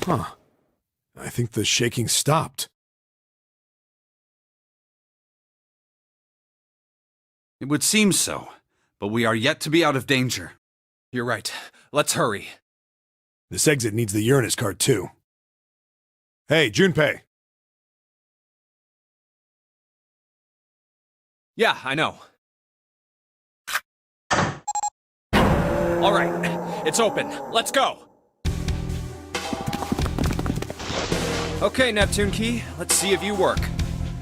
Huh. I think the shaking stopped. It would seem so, but we are yet to be out of danger. You're right. Let's hurry. This exit needs the Uranus card, too. Hey, Junpei! Yeah, I know. All right, it's open. Let's go! Okay, Neptune Key, let's see if you work.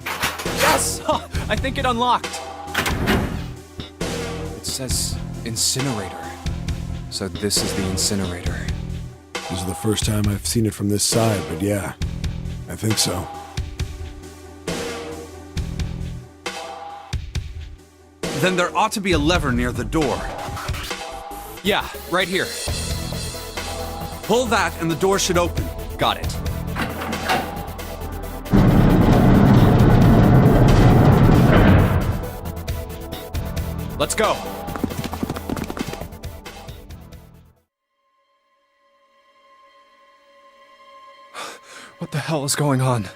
Yes! I think it unlocked! It says incinerator. So this is the incinerator. This is the first time I've seen it from this side, but yeah, I think so. Then there ought to be a lever near the door. Yeah, right here. Pull that and the door should open. Got it. Let's go. What the hell is going on?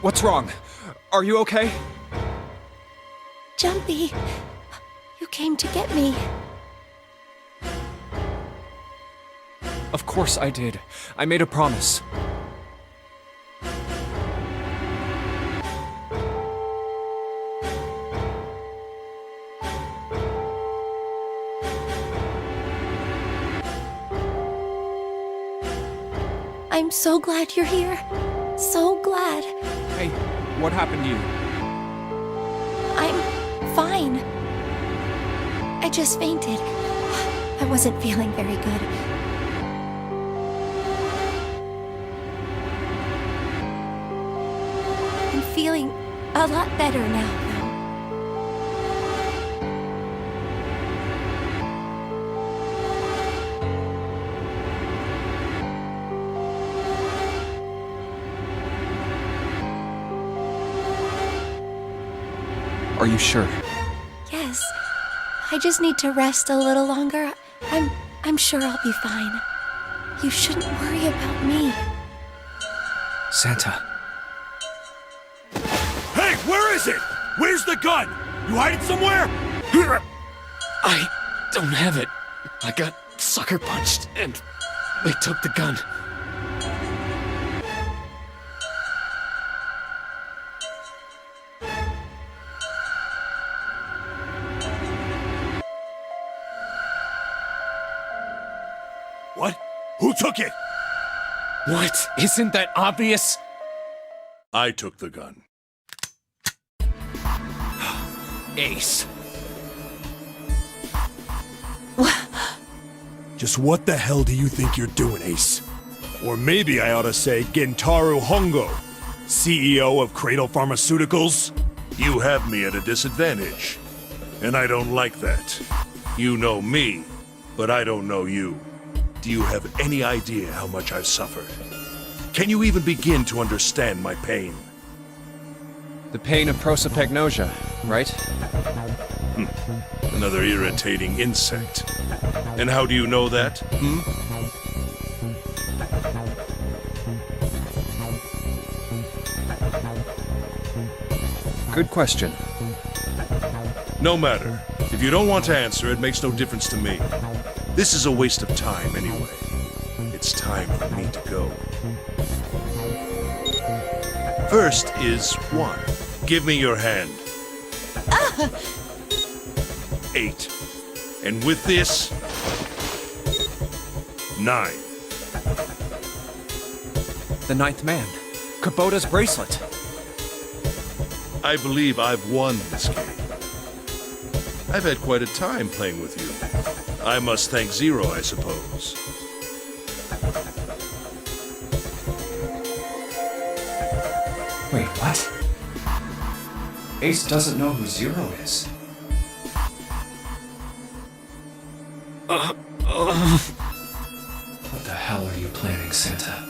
What's wrong? Are you okay? Jumpy, you came to get me. Of course I did. I made a promise. I'm so glad you're here. So glad. Hey, what happened to you? I'm fine. I just fainted. I wasn't feeling very good. I'm feeling a lot better now, though. Are you sure? Yes. I just need to rest a little longer. I'm sure I'll be fine. You shouldn't worry about me. Santa. Hey, where is it? Where's the gun? You hide it somewhere? I don't have it. I got sucker punched and they took the gun. What? Who took it? What? Isn't that obvious? I took the gun. Ace. Just what the hell do you think you're doing, Ace? Or maybe I ought to say Gentaro Hongo, CEO of Cradle Pharmaceuticals? You have me at a disadvantage, and I don't like that. You know me, but I don't know you. Do you have any idea how much I've suffered? Can you even begin to understand my pain? The pain of prosopagnosia, right? Another irritating insect. And how do you know that? Good question. No matter. If you don't want to answer, it makes no difference to me. This is a waste of time anyway. It's time for me to go. First is 1. Give me your hand. 8. And with this, 9. The ninth man. Kubota's bracelet. I believe I've won this game. I've had quite a time playing with you. I must thank Zero, I suppose. Wait, what? Ace doesn't know who Zero is. What the hell are you planning, Santa?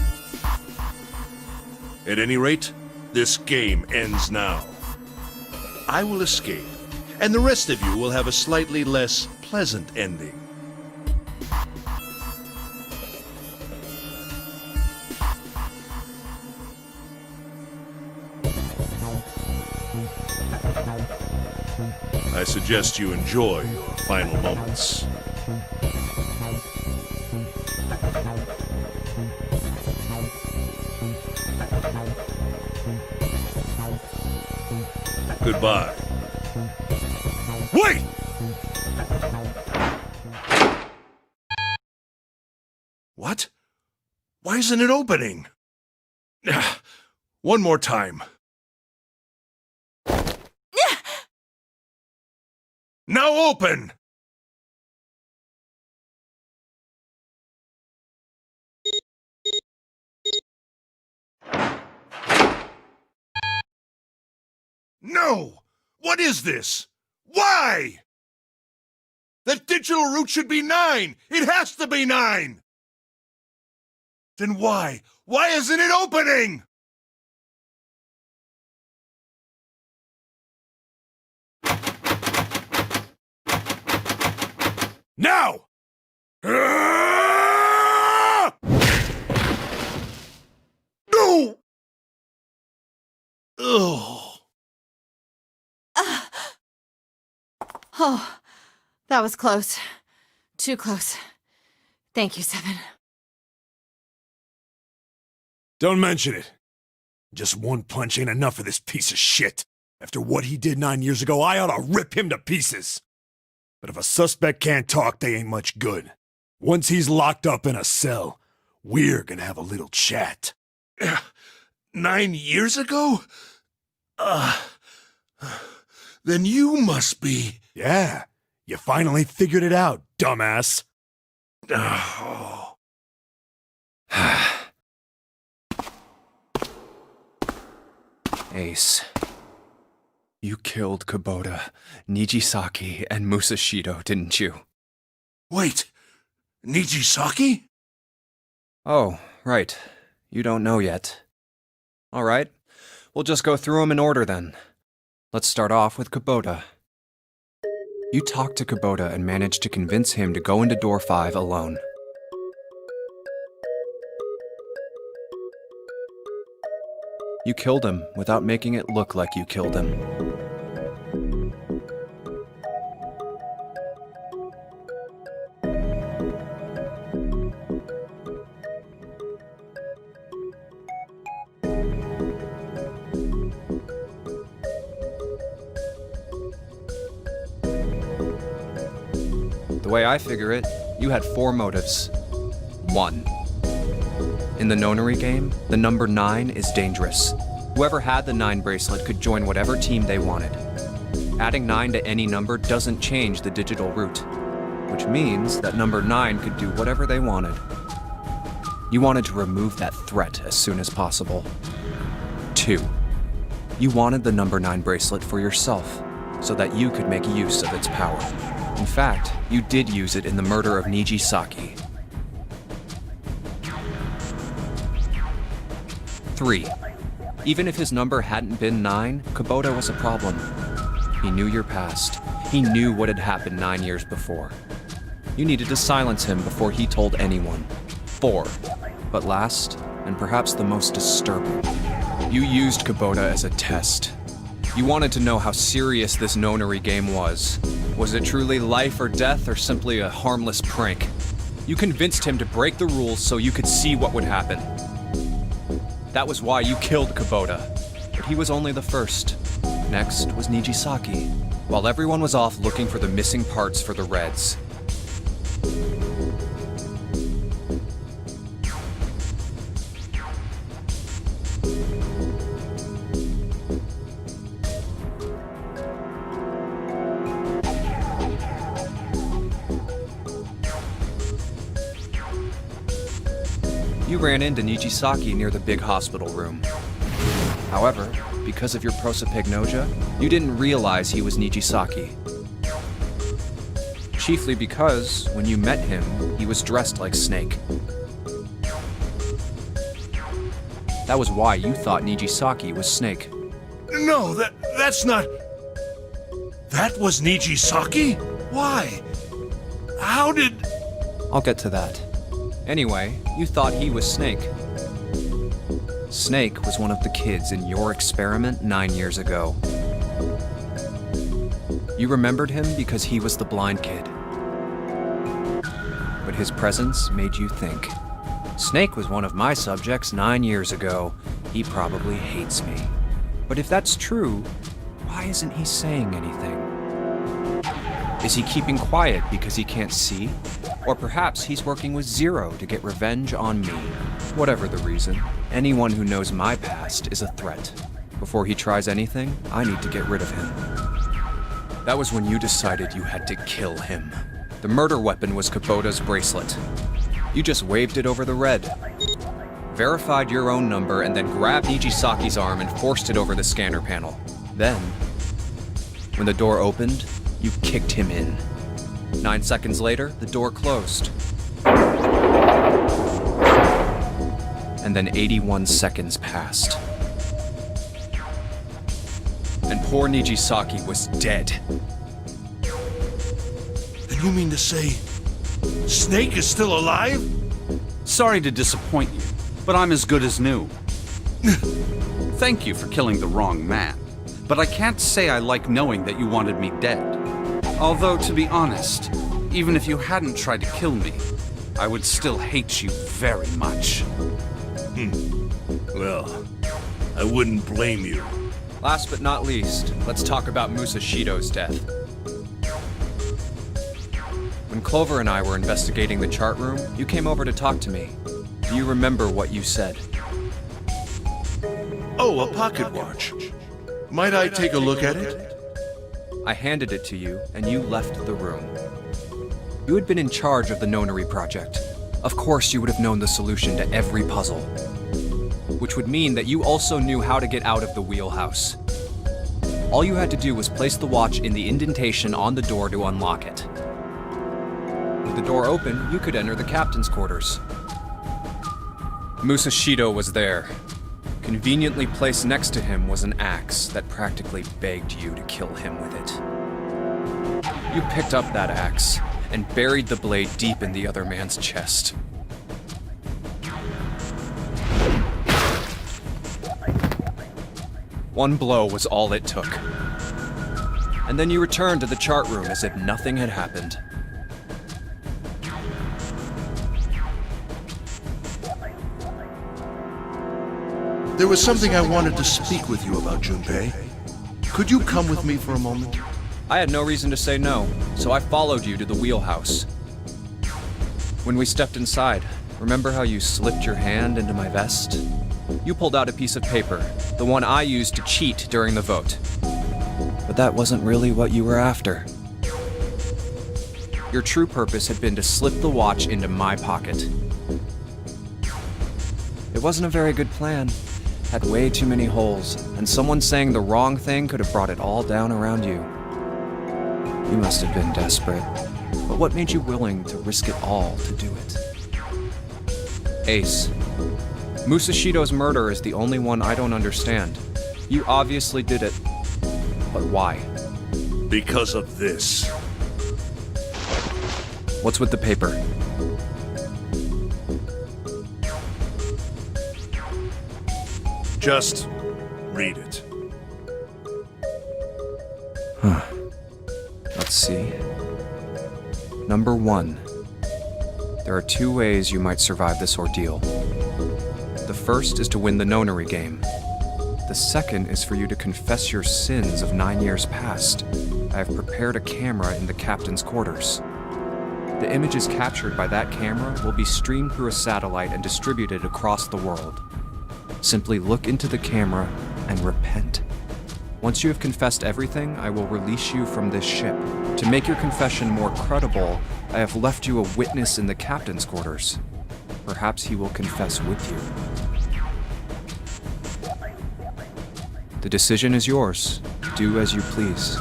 At any rate, this game ends now. I will escape, and the rest of you will have a slightly less pleasant ending. I suggest you enjoy your final moments. Goodbye. Wait! What? Why isn't it opening? One more time. Now open! No! What is this? Why? The digital root should be 9! It has to be 9! Then why? Why isn't it opening? Now! No! Ugh. Oh, that was close. Too close. Thank you, Seven. Don't mention it. Just one punch ain't enough for this piece of shit. After what he did 9 years ago, I ought to rip him to pieces. But if a suspect can't talk, they ain't much good. Once he's locked up in a cell, we're gonna have a little chat. 9 years ago? Then you must be... Yeah, you finally figured it out, dumbass. Oh. Ace. You killed Kubota, Nijisaki, and Musashido, didn't you? Wait, Nijisaki? Oh, right. You don't know yet. All right. We'll just go through them in order then. Let's start off with Kubota. You talked to Kubota and managed to convince him to go into door 5 alone. You killed him without making it look like you killed him. The way I figure it, you had 4 motives. 1. In the nonary game, the number 9 is dangerous. Whoever had the 9 bracelet could join whatever team they wanted. Adding 9 to any number doesn't change the digital root, which means that number 9 could do whatever they wanted. You wanted to remove that threat as soon as possible. 2. You wanted the number 9 bracelet for yourself, so that you could make use of its power. In fact, you did use it in the murder of Nijisaki. 3. Even if his number hadn't been 9, Kubota was a problem. He knew your past. He knew what had happened 9 years before. You needed to silence him before he told anyone. 4. But last, and perhaps the most disturbing, you used Kubota as a test. You wanted to know how serious this nonary game was. Was it truly life or death, or simply a harmless prank? You convinced him to break the rules so you could see what would happen. That was why you killed Kubota. But he was only the first. Next was Nijisaki, while everyone was off looking for the missing parts for the Reds. You ran into Nijisaki near the big hospital room. However, because of your prosopagnosia, you didn't realize he was Nijisaki. Chiefly because, when you met him, he was dressed like Snake. That was why you thought Nijisaki was Snake. No, that's not... That was Nijisaki? Why? How did... I'll get to that. Anyway, you thought he was Snake. Snake was one of the kids in your experiment 9 years ago. You remembered him because he was the blind kid. But his presence made you think. Snake was one of my subjects 9 years ago. He probably hates me. But if that's true, why isn't he saying anything? Is he keeping quiet because he can't see? Or perhaps he's working with Zero to get revenge on me. Whatever the reason, anyone who knows my past is a threat. Before he tries anything, I need to get rid of him. That was when you decided you had to kill him. The murder weapon was Kubota's bracelet. You just waved it over the Red. Verified your own number and then grabbed Nijisaki's arm and forced it over the scanner panel. Then, when the door opened, you kicked him in. 9 seconds later, the door closed. And then 81 seconds passed. And poor Nijisaki was dead. Then you mean to say... Snake is still alive? Sorry to disappoint you, but I'm as good as new. Thank you for killing the wrong man, but I can't say I like knowing that you wanted me dead. Although, to be honest, even if you hadn't tried to kill me, I would still hate you very much. Well, I wouldn't blame you. Last but not least, let's talk about Musashido's death. When Clover and I were investigating the chart room, you came over to talk to me. Do you remember what you said? Oh, a pocket watch. Might I take a look at it? I handed it to you, and you left the room. You had been in charge of the nonary project. Of course you would have known the solution to every puzzle. Which would mean that you also knew how to get out of the wheelhouse. All you had to do was place the watch in the indentation on the door to unlock it. With the door open, you could enter the captain's quarters. Musashido was there. Conveniently placed next to him was an axe that practically begged you to kill him with it. You picked up that axe and buried the blade deep in the other man's chest. One blow was all it took. And then you returned to the chart room as if nothing had happened. There was something I wanted to speak with you about, Junpei. Could you come with me for a moment? I had no reason to say no, so I followed you to the wheelhouse. When we stepped inside, remember how you slipped your hand into my vest? You pulled out a piece of paper, the one I used to cheat during the vote. But that wasn't really what you were after. Your true purpose had been to slip the watch into my pocket. It wasn't a very good plan. Had way too many holes, and someone saying the wrong thing could have brought it all down around you. You must have been desperate. But what made you willing to risk it all to do it? Ace, Musashido's murder is the only one I don't understand. You obviously did it. But why? Because of this. What's with the paper? Just read it. Let's see. Number 1. There are 2 ways you might survive this ordeal. The first is to win the nonary game. The second is for you to confess your sins of 9 years past. I have prepared a camera in the captain's quarters. The images captured by that camera will be streamed through a satellite and distributed across the world. Simply look into the camera and repent. Once you have confessed everything, I will release you from this ship. To make your confession more credible, I have left you a witness in the captain's quarters. Perhaps he will confess with you. The decision is yours. Do as you please.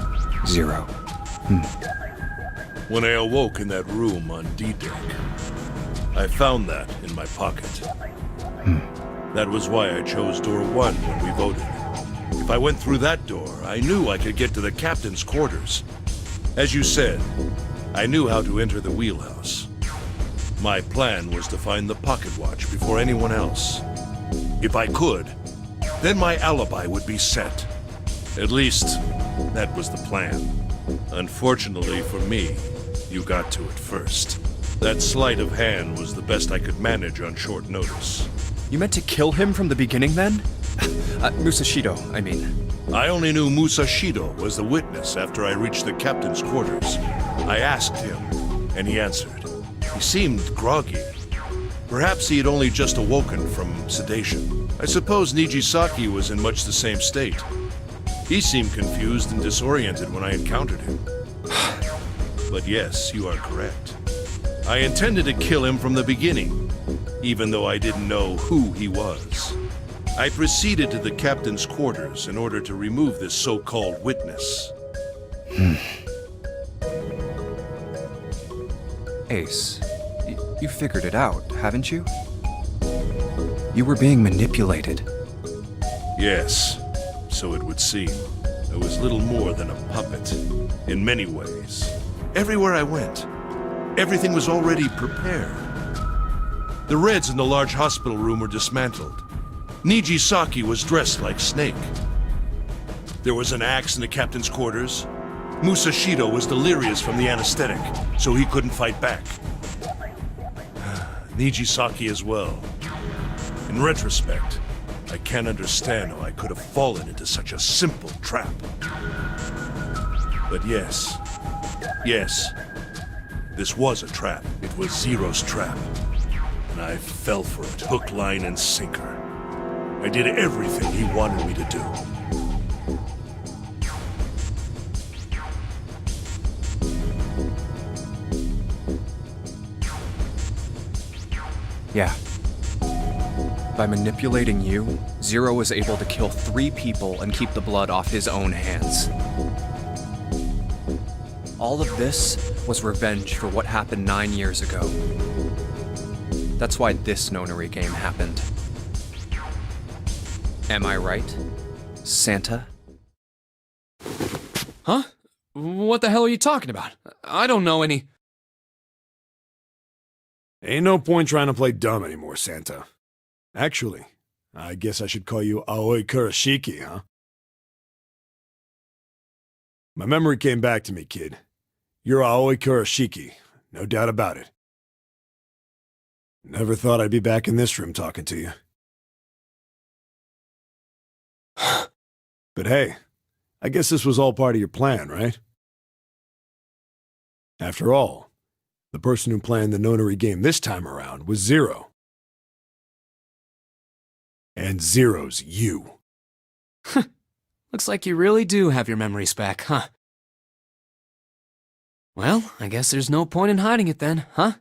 Zero. When I awoke in that room on D-Deck, I found that in my pocket. That was why I chose door 1 when we voted. If I went through that door, I knew I could get to the captain's quarters. As you said, I knew how to enter the wheelhouse. My plan was to find the pocket watch before anyone else. If I could, then my alibi would be set. At least, that was the plan. Unfortunately for me, you got to it first. That sleight of hand was the best I could manage on short notice. You meant to kill him from the beginning then? Musashido, I mean. I only knew Musashido was the witness after I reached the captain's quarters. I asked him, and he answered. He seemed groggy. Perhaps he had only just awoken from sedation. I suppose Nijisaki was in much the same state. He seemed confused and disoriented when I encountered him. But yes, you are correct. I intended to kill him from the beginning, even though I didn't know who he was. I proceeded to the captain's quarters in order to remove this so-called witness. Ace, you figured it out, haven't you? You were being manipulated. Yes, so it would seem. I was little more than a puppet, in many ways. Everywhere I went, everything was already prepared. The Reds in the large hospital room were dismantled. Nijisaki was dressed like Snake. There was an axe in the captain's quarters. Musashido was delirious from the anesthetic, so he couldn't fight back. Nijisaki as well. In retrospect, I can't understand how I could have fallen into such a simple trap. But yes, this was a trap. It was Zero's trap. And I fell for it, hook, line, and sinker. I did everything he wanted me to do. Yeah. By manipulating you, Zero was able to kill 3 people and keep the blood off his own hands. All of this was revenge for what happened 9 years ago. That's why this nonary game happened. Am I right, Santa? Huh? What the hell are you talking about? I don't know any... Ain't no point trying to play dumb anymore, Santa. Actually, I guess I should call you Aoi Kurashiki, huh? My memory came back to me, kid. You're Aoi Kurashiki, no doubt about it. Never thought I'd be back in this room talking to you. But hey, I guess this was all part of your plan, right? After all, the person who planned the nonary game this time around was Zero. And Zero's you. Looks like you really do have your memories back, huh? Well, I guess there's no point in hiding it then, huh?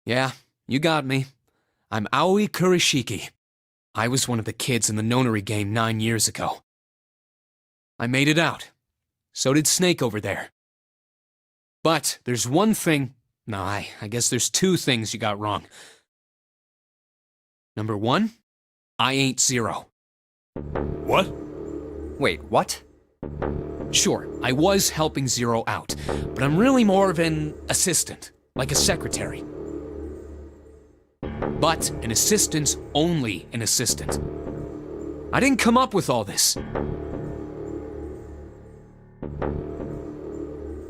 Yeah, you got me. I'm Aoi Kurashiki. I was one of the kids in the nonary game 9 years ago. I made it out. So did Snake over there. But there's one thing... No, I guess there's 2 things you got wrong. Number 1, I ain't Zero. What? Wait, what? Sure, I was helping Zero out, but I'm really more of an assistant, like a secretary. But an assistant's only an assistant. I didn't come up with all this.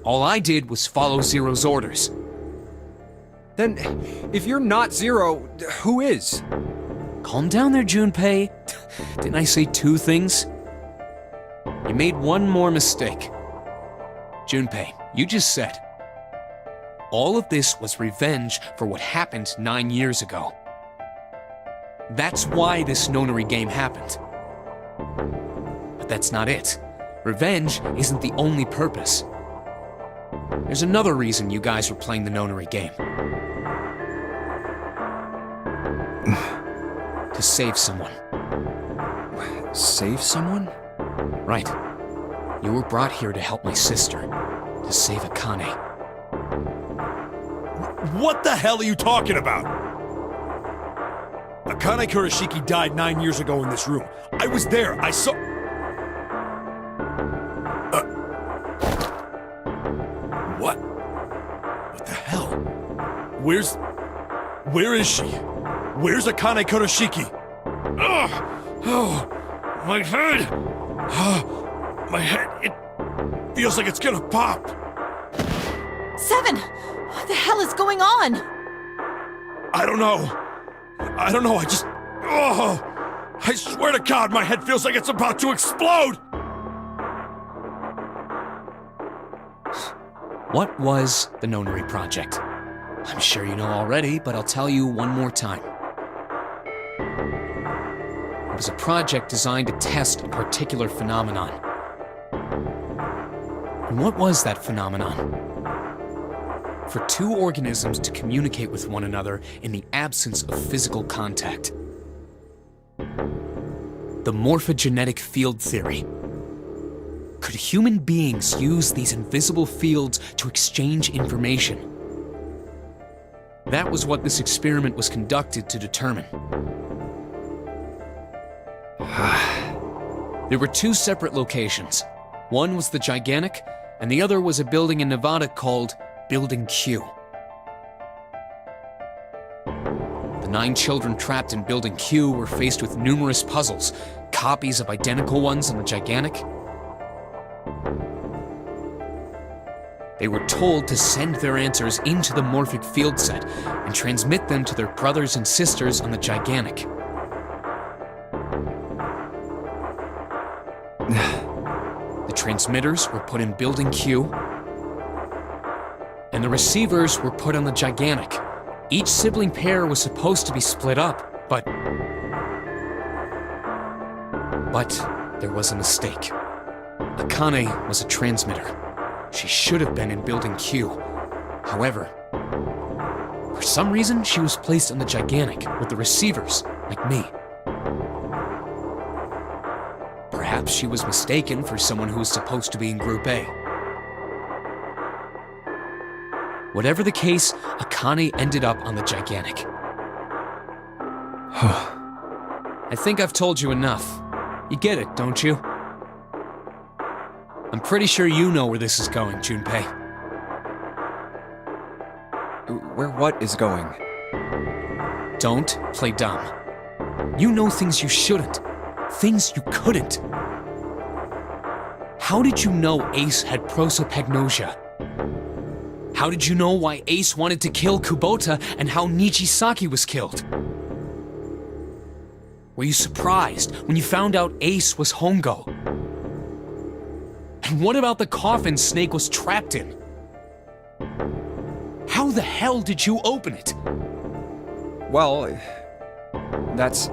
All I did was follow Zero's orders. Then, if you're not Zero, who is? Calm down there, Junpei. Didn't I say 2 things? You made one more mistake. Junpei, you just said all of this was revenge for what happened 9 years ago. That's why this nonary game happened. But that's not it. Revenge isn't the only purpose. There's another reason you guys were playing the nonary game. To save someone. Save someone? Right. You were brought here to help my sister. To save Akane. What the hell are you talking about? Akane Kurashiki died 9 years ago in this room. I was there. I saw... What? What the hell? Where is she? Where's Akane Kurashiki? Ugh! Oh, my head! My head, it feels like it's gonna pop. 7! What the hell is going on? I don't know. I just... Oh! I swear to God, my head feels like it's about to explode! What was the Nonary Project? I'm sure you know already, but I'll tell you one more time. It was a project designed to test a particular phenomenon. And what was that phenomenon? For 2 organisms to communicate with one another in the absence of physical contact. The morphogenetic field theory. Could human beings use these invisible fields to exchange information? That was what this experiment was conducted to determine. There were 2 separate locations. One was the Gigantic, and the other was a building in Nevada called Building Q. The 9 children trapped in Building Q were faced with numerous puzzles, copies of identical ones on the Gigantic. They were told to send their answers into the morphic field set and transmit them to their brothers and sisters on the Gigantic. The transmitters were put in Building Q, and the receivers were put on the Gigantic. Each sibling pair was supposed to be split up, but there was a mistake. Akane was a transmitter. She should have been in Building Q. However, for some reason, she was placed on the Gigantic with the receivers, like me. Perhaps she was mistaken for someone who was supposed to be in Group A. Whatever the case, Akane ended up on the Gigantic. I think I've told you enough. You get it, don't you? I'm pretty sure you know where this is going, Junpei. Where what is going? Don't play dumb. You know things you shouldn't. Things you couldn't. How did you know Ace had prosopagnosia? How did you know why Ace wanted to kill Kubota and how Nijisaki was killed? Were you surprised when you found out Ace was Hongo? And what about the coffin Snake was trapped in? How the hell did you open it? Well, that's...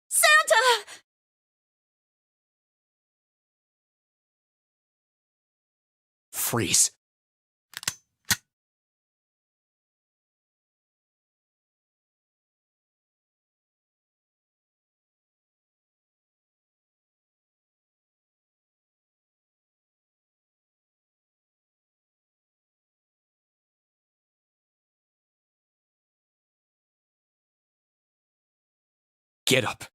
Santa! Freeze. Get up.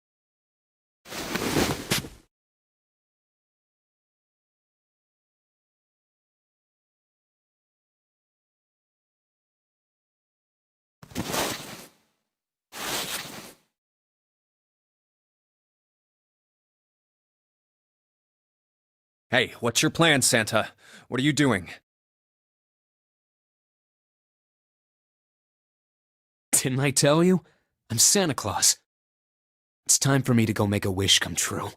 Hey, what's your plan, Santa? What are you doing? Didn't I tell you? I'm Santa Claus. It's time for me to go make a wish come true.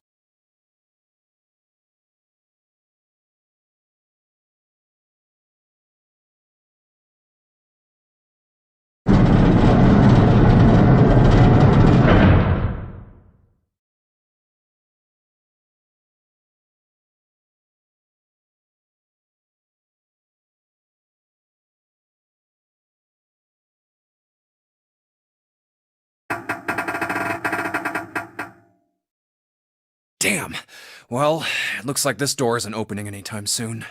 Damn. Well, it looks like this door isn't opening anytime soon.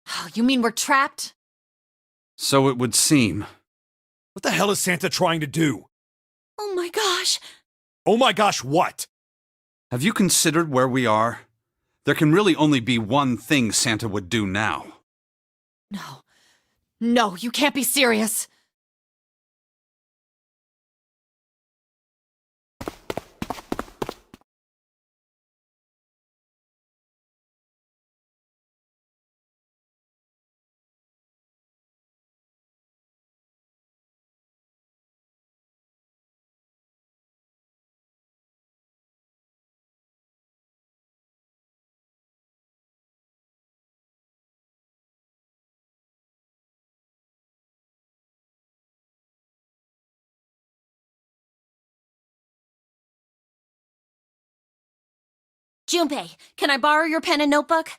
Oh, you mean we're trapped? So it would seem. What the hell is Santa trying to do? Oh my gosh! Oh my gosh, what? Have you considered where we are? There can really only be one thing Santa would do now. No. No, you can't be serious. Junpei, can I borrow your pen and notebook?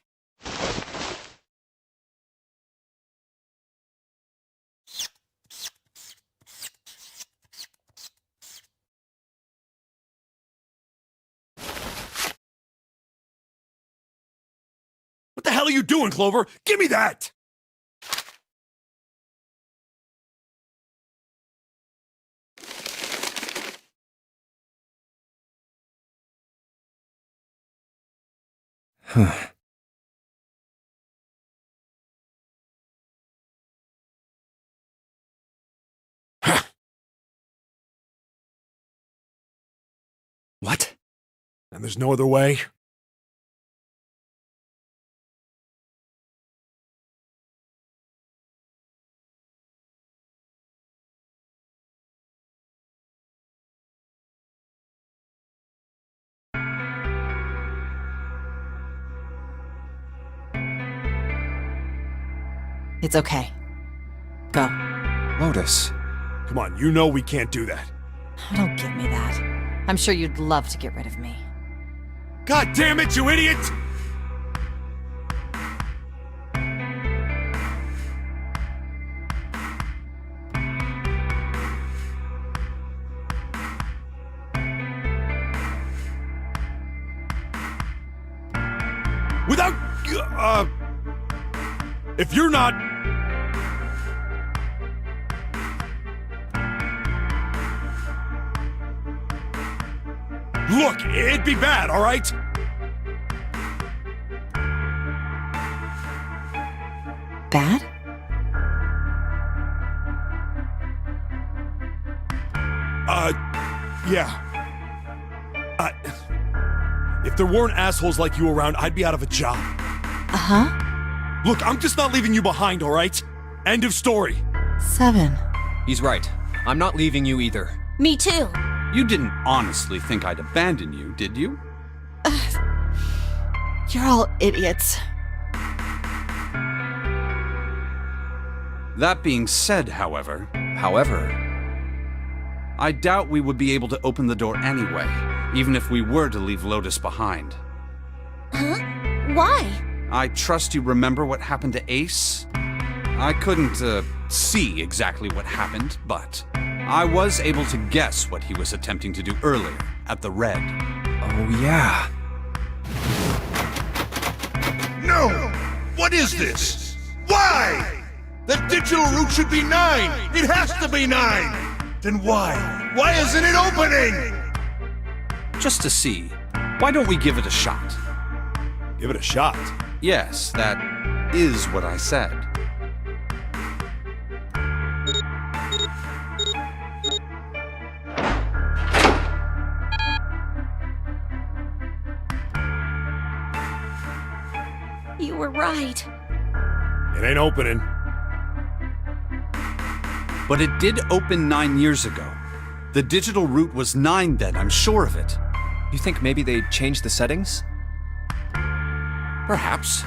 What the hell are you doing, Clover? Give me that! What? And there's no other way? It's okay. Go. Lotus. Come on, you know we can't do that. Don't give me that. I'm sure you'd love to get rid of me. God damn it, you idiot! Without... if you're not... Look, it'd be bad, all right? Bad? Yeah. If there weren't assholes like you around, I'd be out of a job. Uh-huh. Look, I'm just not leaving you behind, all right? End of story. 7. He's right. I'm not leaving you either. Me too. You didn't honestly think I'd abandon you, did you? You're all idiots. That being said, however, However, I doubt we would be able to open the door anyway, even if we were to leave Lotus behind. Huh? Why? I trust you remember what happened to Ace? I couldn't, see exactly what happened, but I was able to guess what he was attempting to do earlier at the Red. oh yeah. No! What is this? Why? The digital route should be 9! It has to be 9! Then why? Why isn't it opening? Just to see, why don't we give it a shot? Give it a shot. Yes, that is what I said. You were right. It ain't opening. But it did open 9 years ago. The digital route was 9 then, I'm sure of it. You think maybe they changed the settings? Perhaps.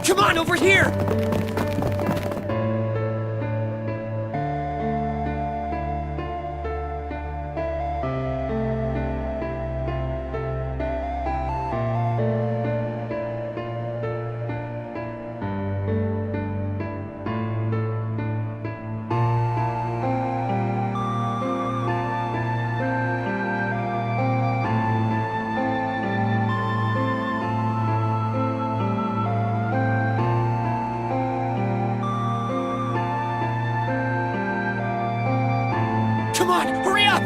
Come on, over here! Come on, hurry up!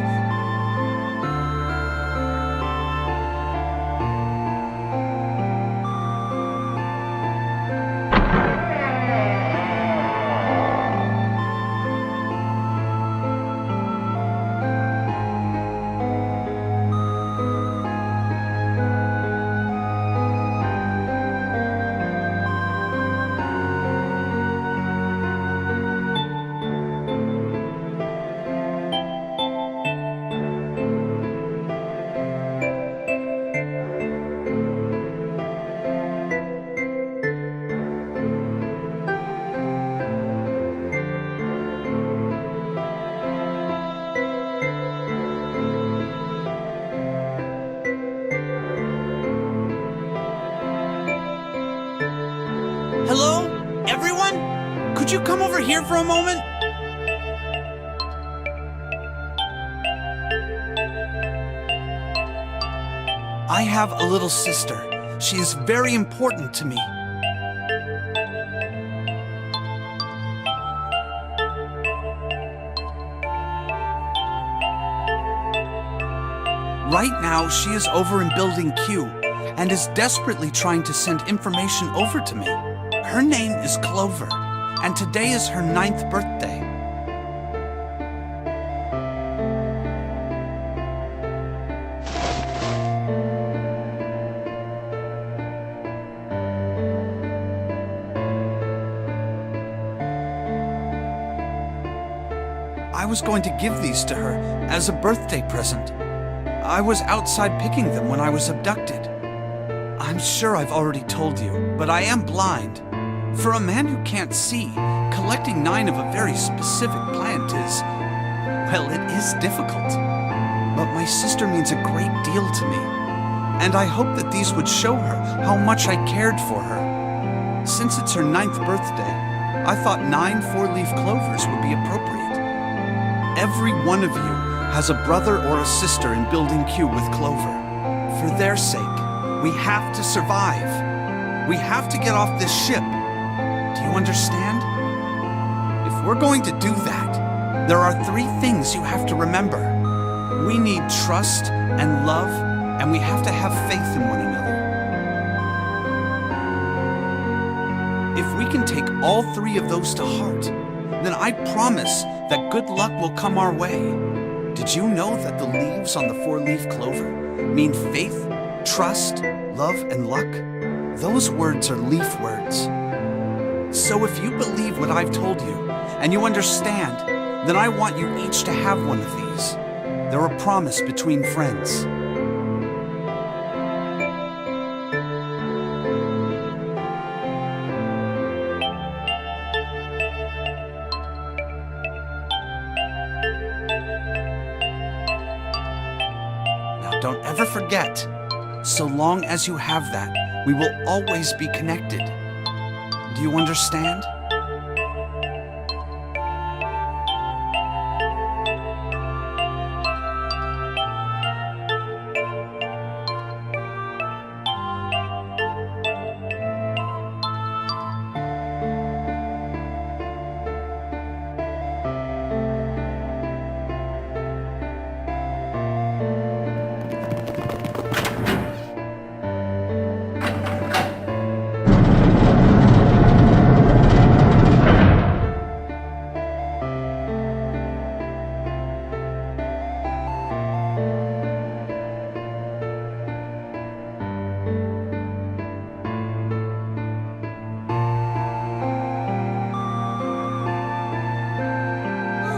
Hello? Everyone? Could you come over here for a moment? I have a little sister. She is very important to me. Right now, she is over in Building Q and is desperately trying to send information over to me. Her name is Clover, and today is her 9th birthday. I was going to give these to her as a birthday present. I was outside picking them when I was abducted. I'm sure I've already told you, but I am blind. For a man who can't see, collecting 9 of a very specific plant is, well, it is difficult. But my sister means a great deal to me, and I hope that these would show her how much I cared for her. Since it's her 9th birthday, I thought 9 4-leaf clovers would be appropriate. Every one of you has a brother or a sister in Building Q with Clover. For their sake, we have to survive. We have to get off this ship. Do you understand? If we're going to do that, there are 3 things you have to remember. We need trust and love, and we have to have faith in one another. If we can take all 3 of those to heart, then I promise that good luck will come our way. Did you know that the leaves on the 4-leaf clover mean faith, trust, love, and luck? Those words are leaf words. So if you believe what I've told you, and you understand, then I want you each to have one of these. They're a promise between friends. Now don't ever forget, so long as you have that, we will always be connected. Do you understand?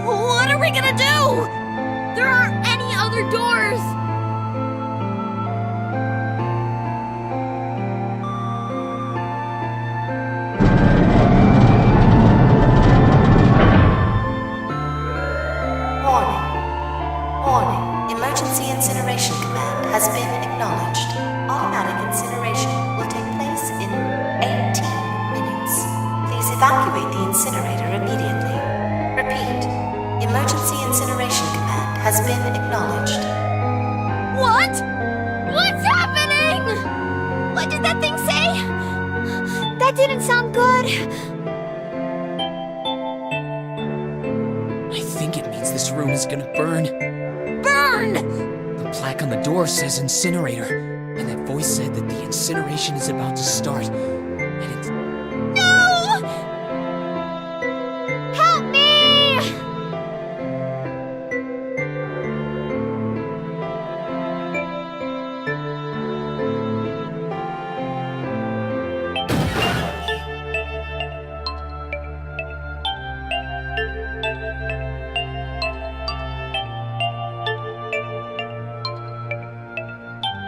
What are we gonna do? There aren't any other doors! has been acknowledged. What? What's happening? What did that thing say? That didn't sound good. I think it means this room is gonna burn. Burn! The plaque on the door says incinerator, and that voice said that the incineration is about to start. And it's... No! Help me!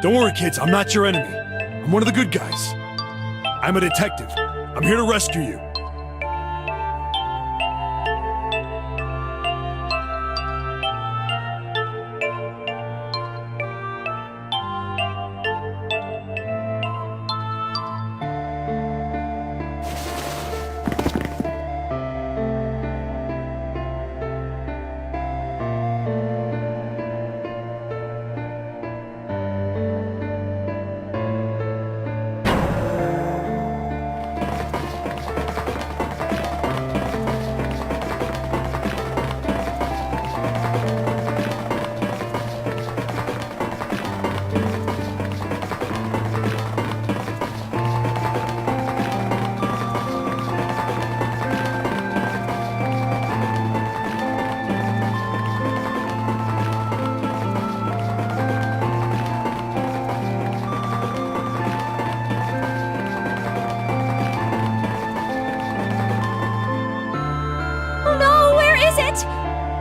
Don't worry, kids, I'm not your enemy. I'm one of the good guys. I'm a detective. I'm here to rescue you.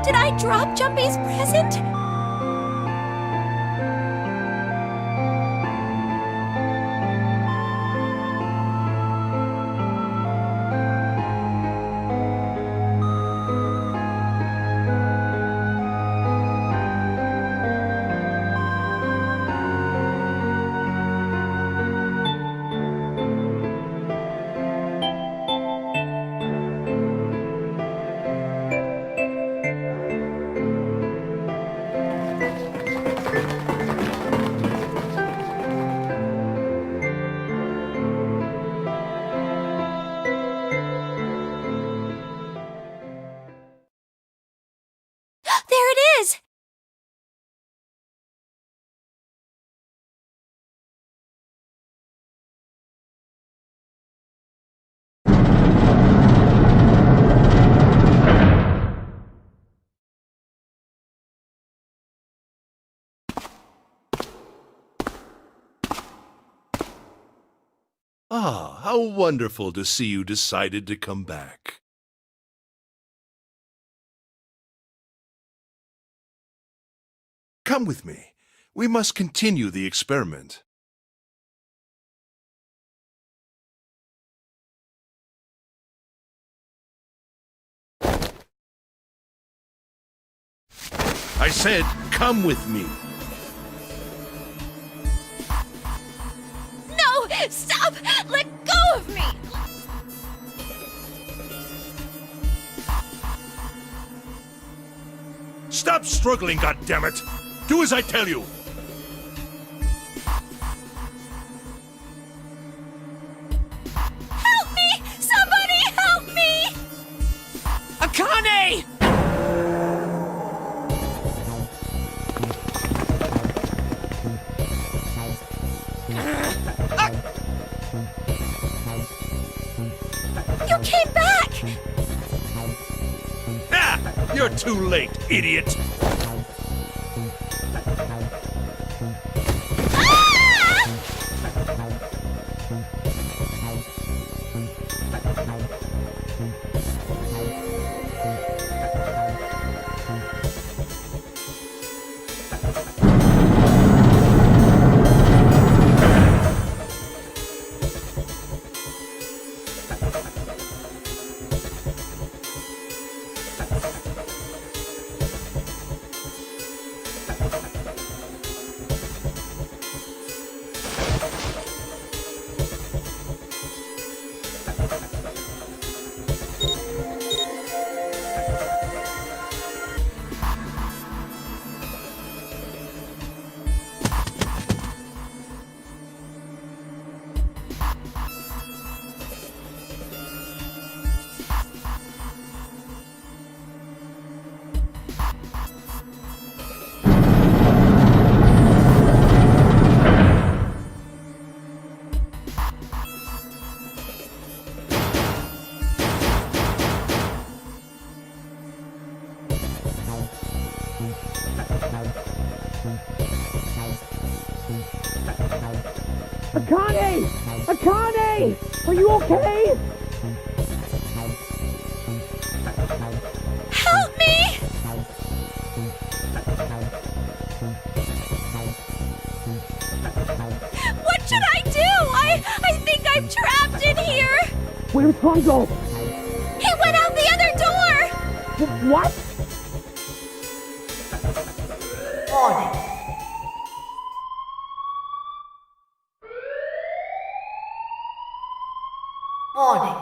Did I drop Jumpy's present? There it is! Ah, how wonderful to see you decided to come back. Come with me. We must continue the experiment. I said, come with me. No! Stop! Let go of me! Stop struggling, goddammit! Do as I tell you! Help me! Somebody help me! Akane! You came back! Ah! You're too late, idiot! Akane! Akane! Are you okay? Help me! What should I do? I think I'm trapped in here! Where's Hongo? He went out the other door! What? Warning. Warning.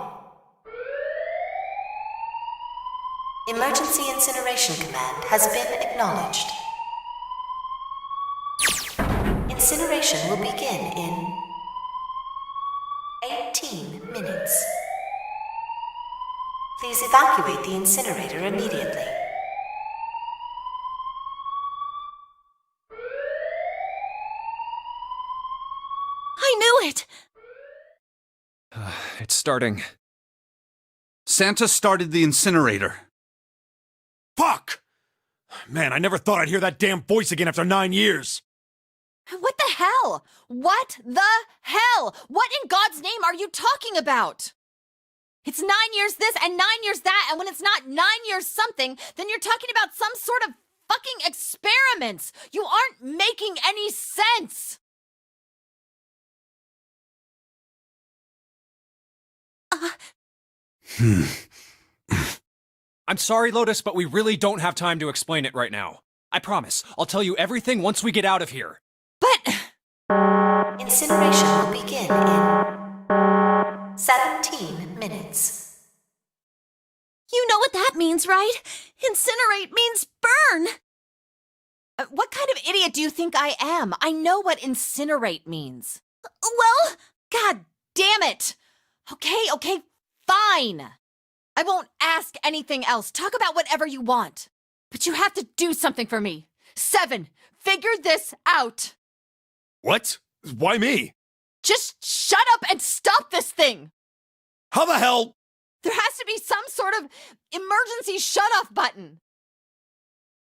Emergency incineration command has been acknowledged. Incineration will begin in 18 minutes. Please evacuate the incinerator immediately. I knew it! It's starting. Santa started the incinerator. Fuck! Man, I never thought I'd hear that damn voice again after 9 years. What the hell? What the hell? What in God's name are you talking about? It's 9 years this and 9 years that, and when it's not 9 years something, then you're talking about some sort of fucking experiments. You aren't making any sense. I'm sorry, Lotus, but we really don't have time to explain it right now. I promise, I'll tell you everything once we get out of here. But... Incineration will begin in 17 minutes. You know what that means, right? Incinerate means burn! what kind of idiot do you think I am? I know what incinerate means. Well, God damn it! Okay, fine. I won't ask anything else. Talk about whatever you want. But you have to do something for me. 7, figure this out. What? Why me? Just shut up and stop this thing. How the hell? There has to be some sort of emergency shut-off button.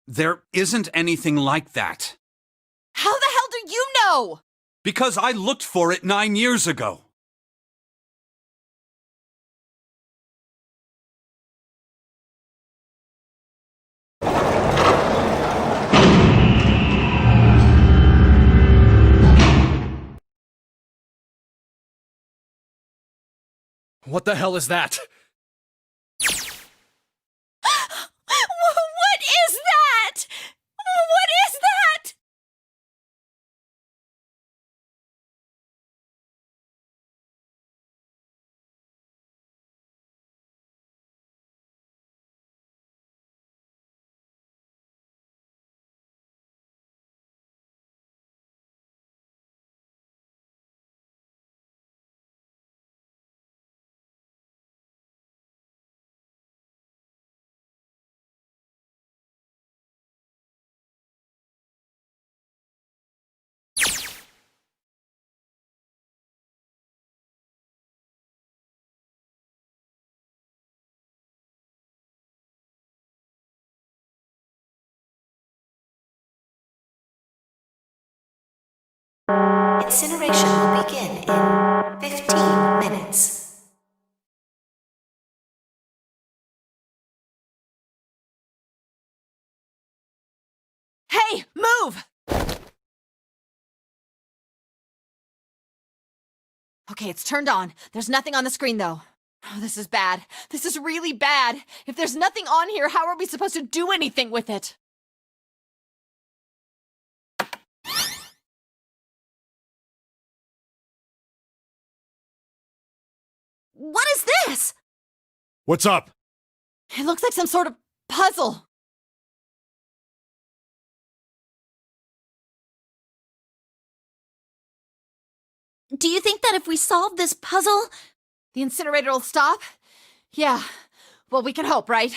There isn't anything like that. How the hell do you know? Because I looked for it 9 years ago. What the hell is that? what is that? What is that? Incineration will begin in 15 minutes. Hey, move! Okay, it's turned on. There's nothing on the screen, though. Oh, this is bad. This is really bad. If there's nothing on here, how are we supposed to do anything with it? What is this? What's up? It looks like some sort of puzzle. Do you think that if we solve this puzzle... The incinerator will stop? Yeah. Well, we can hope, right?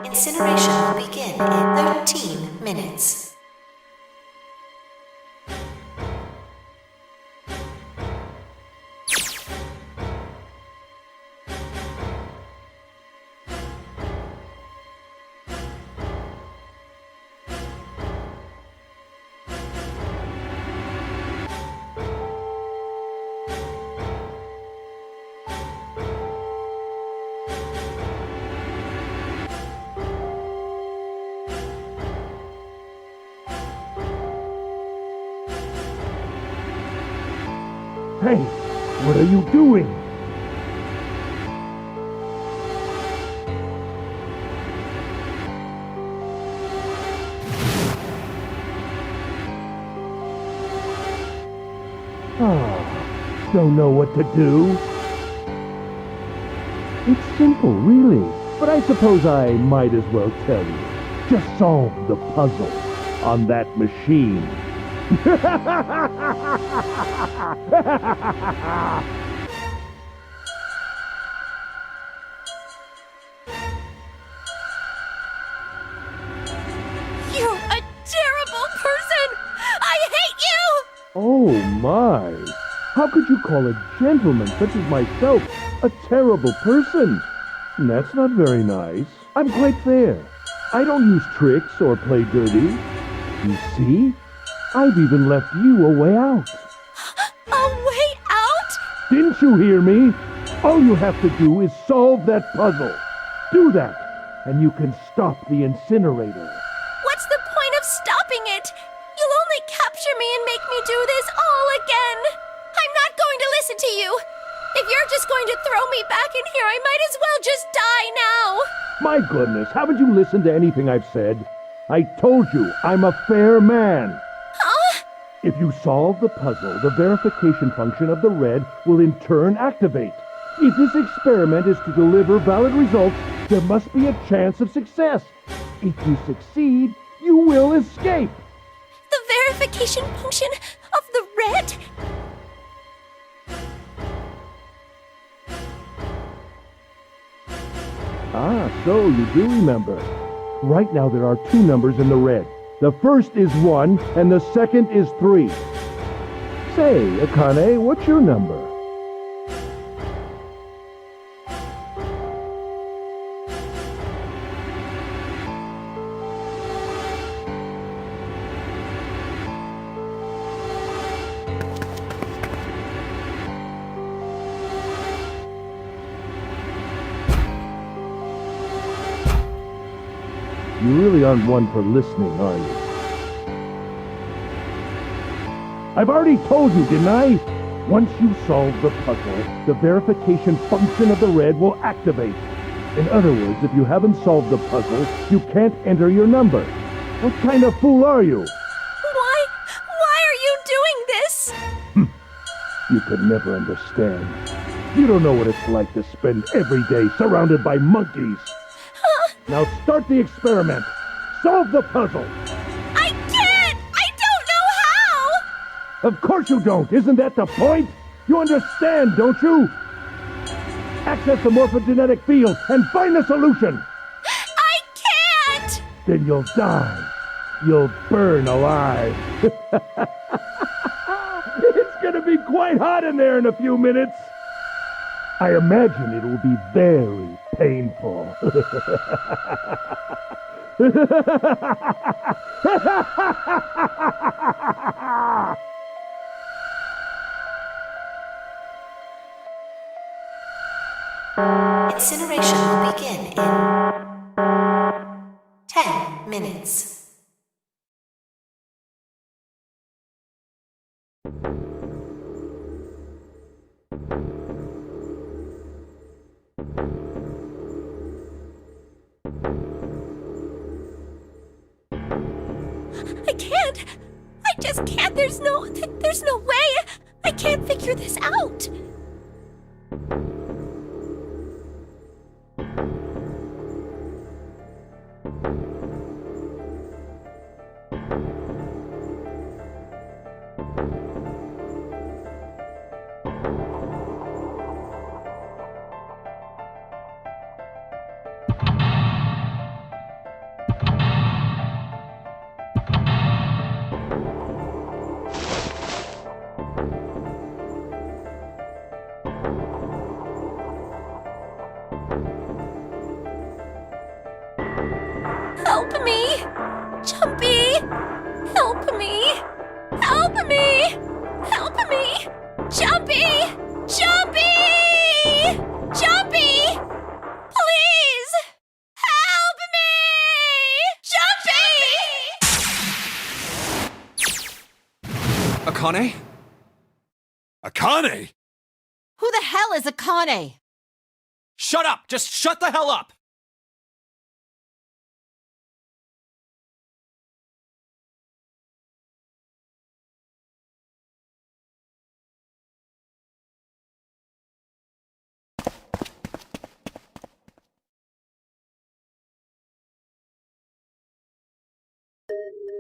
Incineration will begin in 13 minutes. Hey, what are you doing? Don't know what to do? It's simple, really. But I suppose I might as well tell you. Just solve the puzzle on that machine. You're a terrible person! I hate you! Oh my! How could you call a gentleman such as myself a terrible person? That's not very nice. I'm quite fair. I don't use tricks or play dirty. You see? I've even left you a way out. A way out? Didn't you hear me? All you have to do is solve that puzzle. Do that, and you can stop the incinerator. What's the point of stopping it? You'll only capture me and make me do this all again. I'm not going to listen to you. If you're just going to throw me back in here, I might as well just die now. My goodness, haven't you listened to anything I've said? I told you, I'm a fair man. Huh? If you solve the puzzle, the verification function of the red will in turn activate. If this experiment is to deliver valid results, there must be a chance of success. If you succeed, you will escape. The verification function of the red? Ah, so you do remember. Right now there are two numbers in the red. The first is 1, and the second is 3. Say, Akane, what's your number? You really aren't one for listening, are you? I've already told you, didn't I? Once you solve the puzzle, the verification function of the red will activate. In other words, if you haven't solved the puzzle, you can't enter your number. What kind of fool are you? Why are you doing this? You could never understand. You don't know what it's like to spend every day surrounded by monkeys. Now start the experiment. Solve the puzzle. I can't! I don't know how! Of course you don't. Isn't that the point? You understand, don't you? Access the morphogenetic field and find the solution. I can't! Then you'll die. You'll burn alive. It's gonna be quite hot in there in a few minutes. I imagine it will be very painful. Incineration will begin in 10 minutes. I can't! I just can't! There's no way! I can't figure this out! Help me! Jumpy! Help me! Help me! Help me! Jumpy! Jumpy! Jumpy! Please! Help me! Jumpy! Akane? Akane? Who the hell is Akane? Shut up! Just shut the hell up!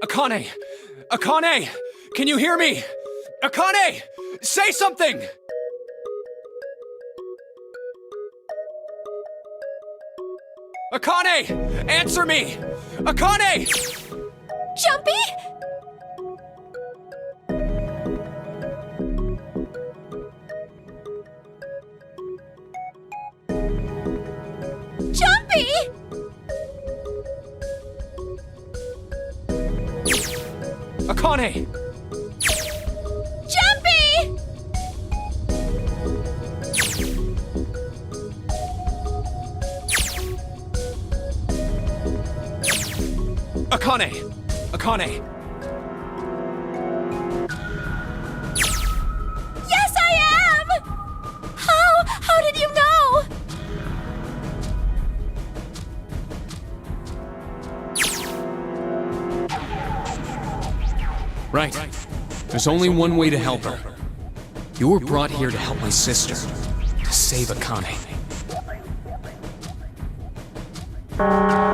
Akane! Akane! Can you hear me? Akane! Say something! Akane! Answer me! Akane! Jumpy? Jumpy! Akane! Jumpy! Akane! Akane! Yes, I am! How did you know? Right. There's only one way to help her. You were brought here to help my sister. To save Akane.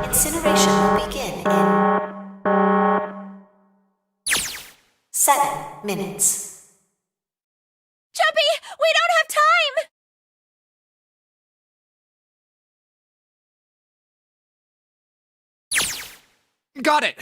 Incineration will begin in 7 minutes. Jumpy, we don't have time! Got it!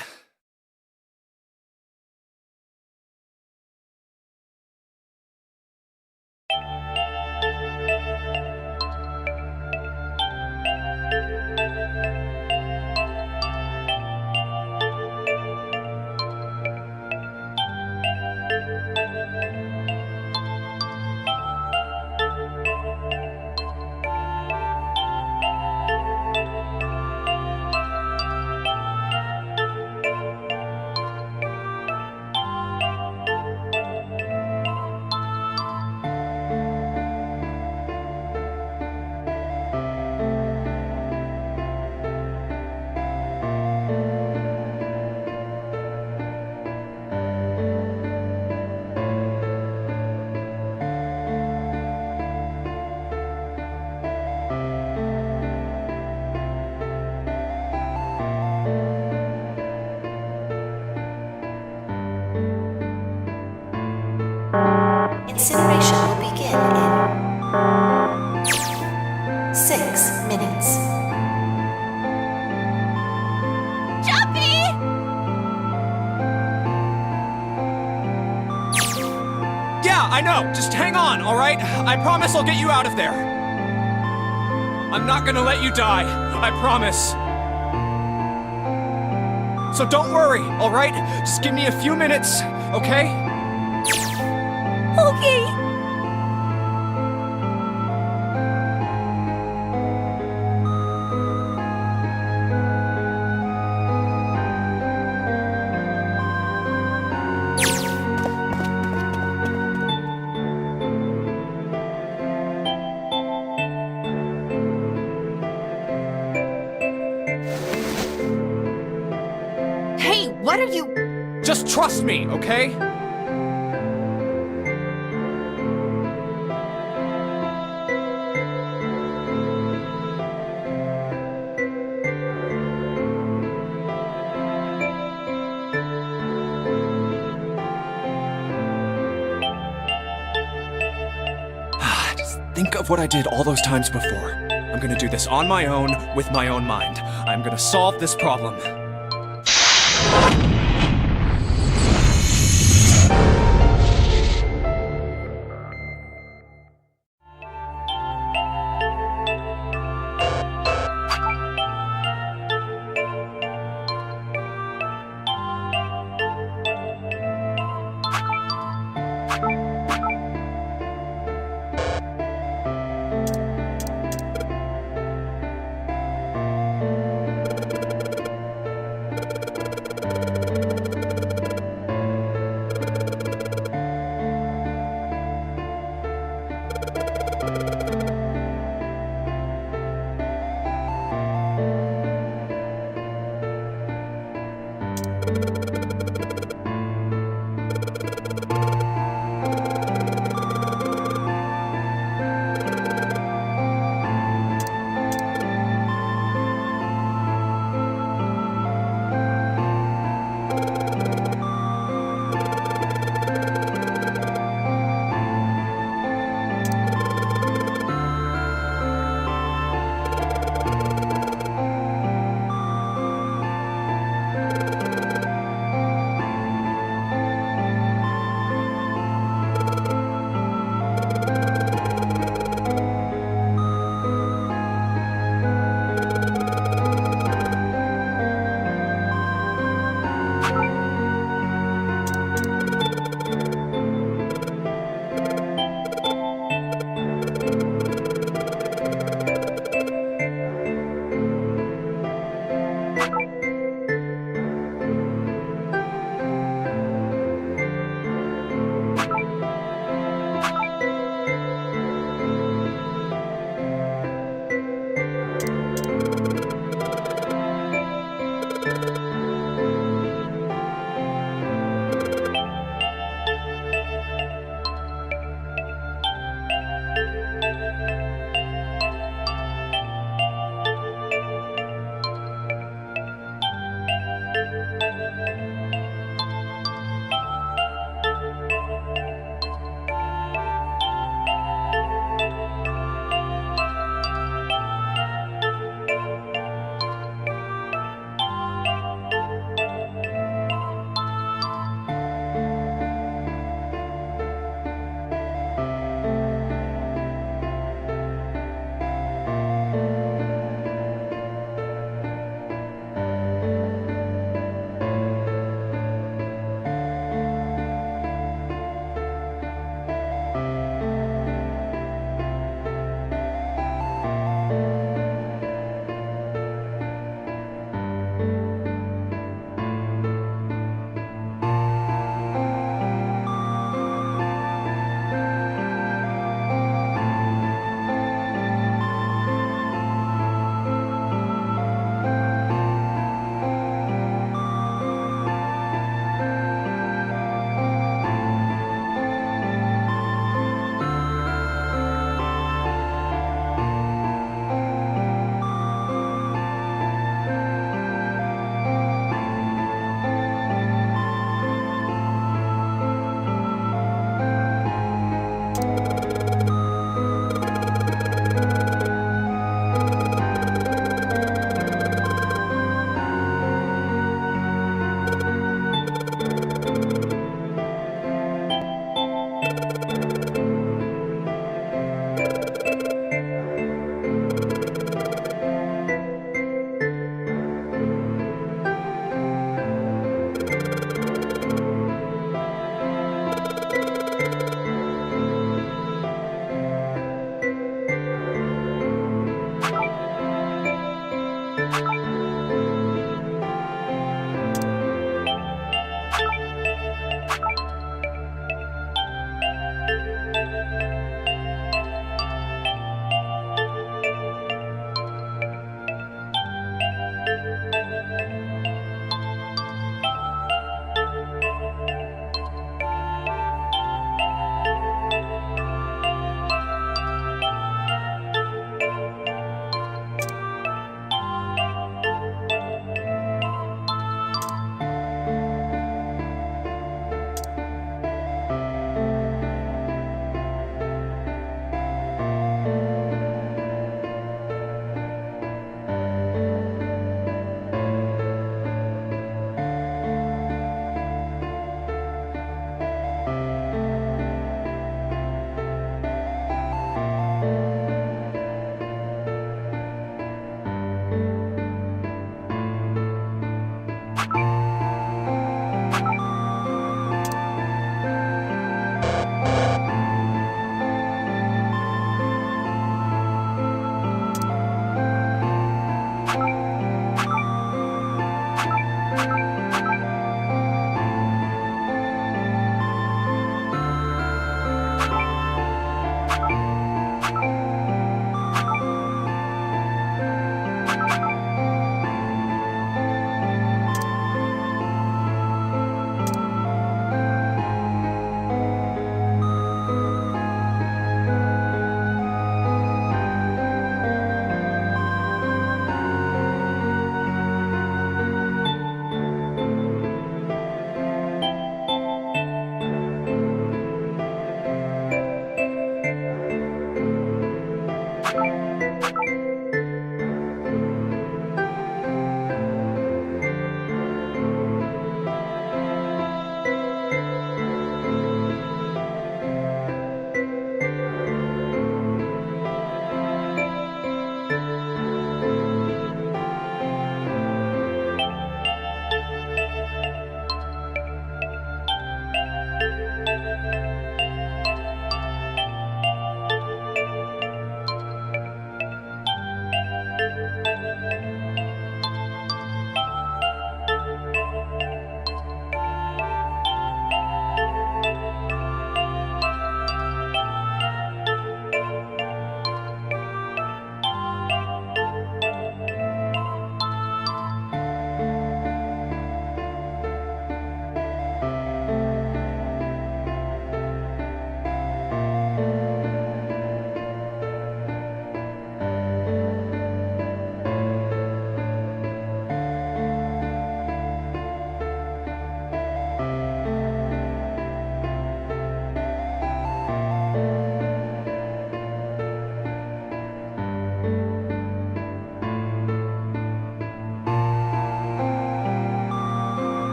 Incineration will begin in 6 minutes. Jumpy! Yeah, I know! Just hang on, alright? I promise I'll get you out of there. I'm not gonna let you die. I promise. So don't worry, alright? Just give me a few minutes, okay? Okay. Hey, what are you... Just trust me, okay? Just think of what I did all those times before. I'm gonna do this on my own, with my own mind. I'm gonna solve this problem.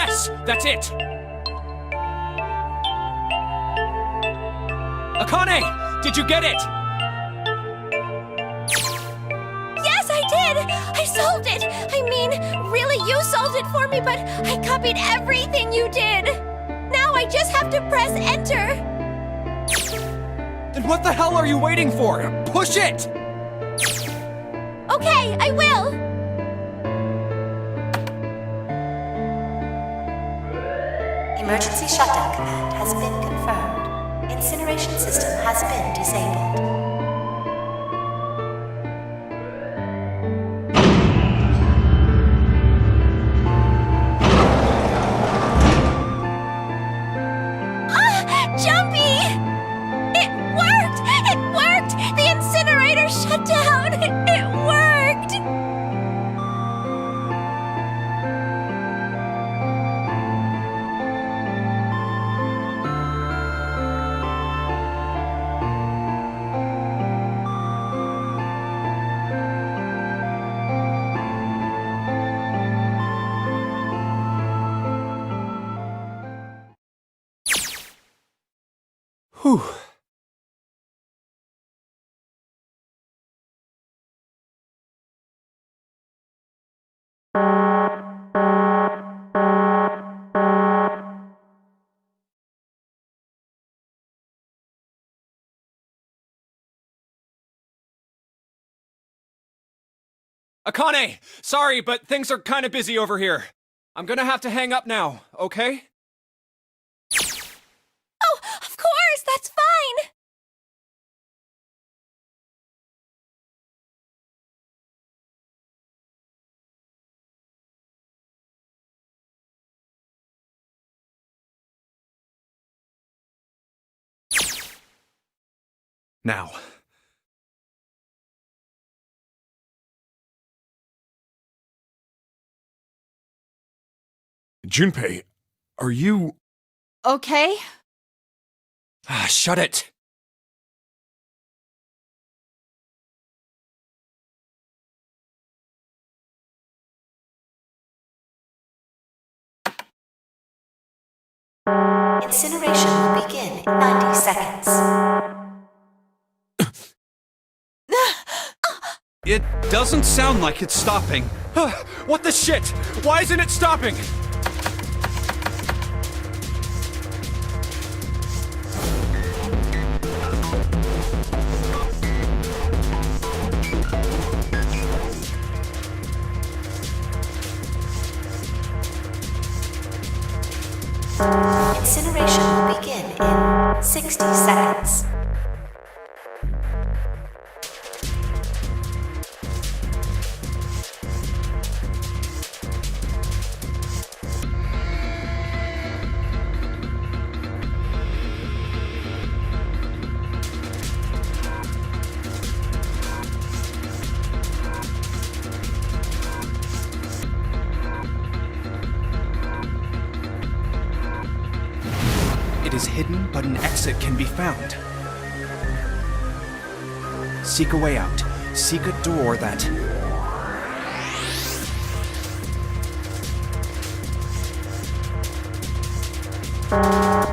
Yes, that's it! Akane, did you get it? Yes, I did! I solved it! I mean, really, you solved it for me, but I copied everything you did! Now I just have to press enter! Then what the hell are you waiting for? Push it! Okay, I will! Emergency shutdown command has been confirmed. Incineration system has been disabled. Jumpy! It worked! It worked! The incinerator shut down! It worked! Whew. Akane! Sorry, but things are kind of busy over here. I'm gonna have to hang up now, okay? Oh, of course! That's fine! Now. Junpei, are you... Okay? Ah, shut it! Incineration will begin in 90 seconds. It doesn't sound like it's stopping. What the shit? Why isn't it stopping? Incineration will begin in 60 seconds. It is hidden, but an exit can be found. Seek a way out. Seek a door that...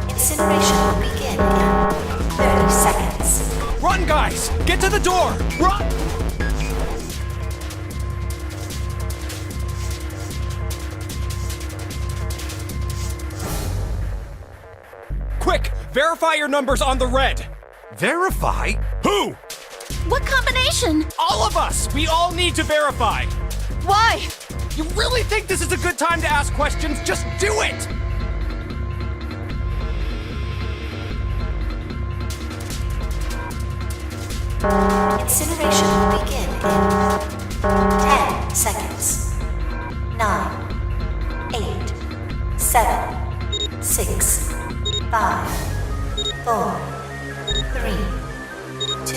Incineration will begin in 30 seconds. Run, guys! Get to the door! Run! Quick! Verify your numbers on the red! Verify? Who? What combination? All of us! We all need to verify! Why? You really think this is a good time to ask questions? Just do it! Incineration will begin in 10 seconds. 9, 8, 7, 6, 5, 4, 3, 2.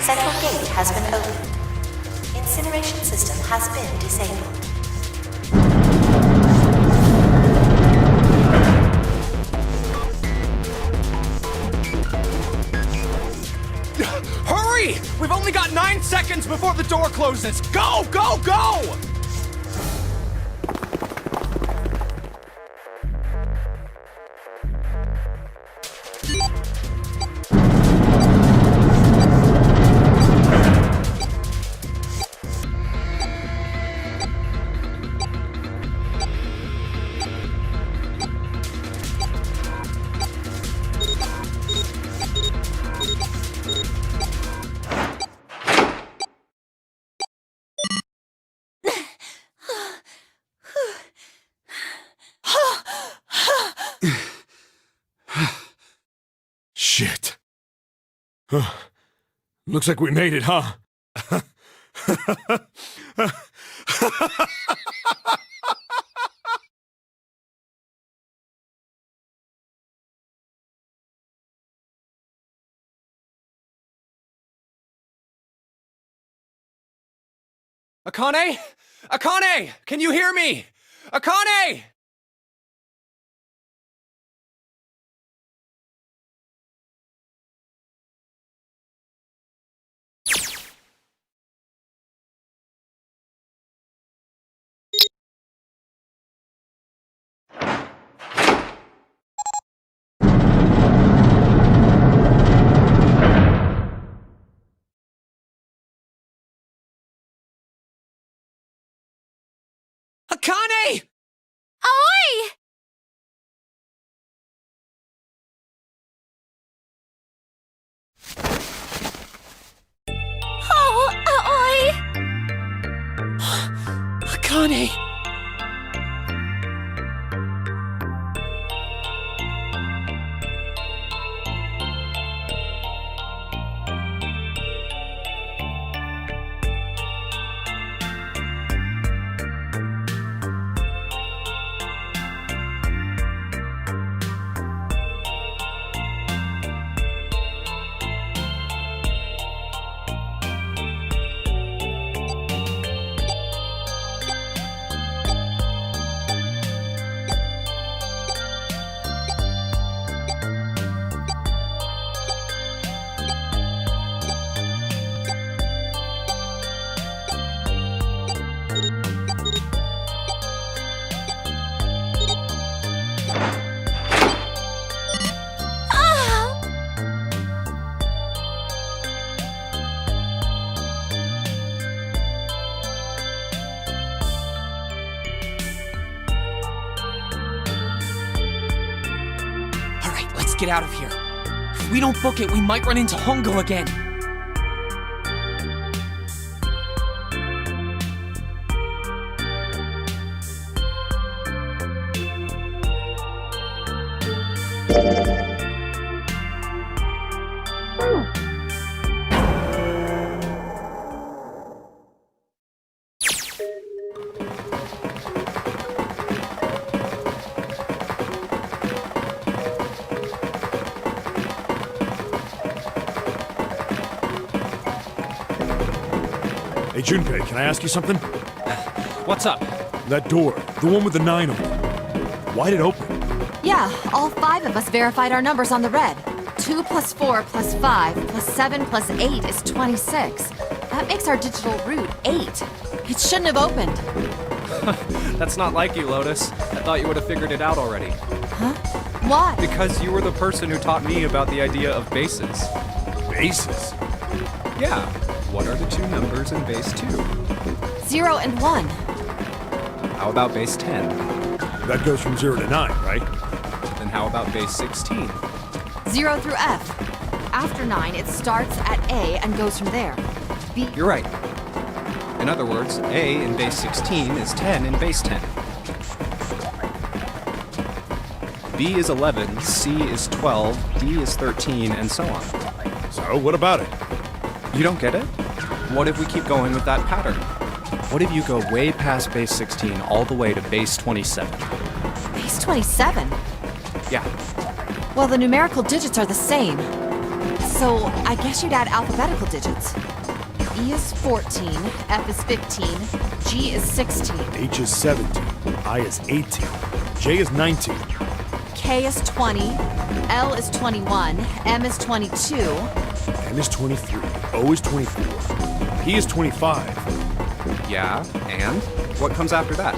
Central gate has been opened. Incineration system has been disabled. Hurry! We've only got 9 seconds before the door closes! Go, go, go! Looks like we made it, huh? Akane? Akane! Can you hear me? Akane! Akane! Oi! Oh, oi! Akane! Get out of here. If we don't book it, we might run into Hongo again. Hey, Junpei, can I ask you something? What's up? That door, the one with the 9 on it. Why'd it open? Yeah, all 5 of us verified our numbers on the red. 2 plus 4 plus 5 plus 7 plus 8 is 26. That makes our digital root 8. It shouldn't have opened. That's not like you, Lotus. I thought you would have figured it out already. Huh? Why? Because you were the person who taught me about the idea of bases. Bases? Yeah. What are the 2 numbers in base 2? 0 and 1. How about base 10? That goes from 0 to 9, right? Then how about base 16? 0 through F. After 9, it starts at A and goes from there. B. You're right. In other words, A in base 16 is 10 in base 10. B is 11, C is 12, D is 13, and so on. So, what about it? You don't get it? What if we keep going with that pattern? What if you go way past base 16 all the way to base 27? Base 27? Yeah. Well, the numerical digits are the same. So, I guess you'd add alphabetical digits. E is 14, F is 15, G is 16. H is 17, I is 18, J is 19. K is 20, L is 21, M is 22. N is 23, O is 24, P is 25. Yeah, and? What comes after that?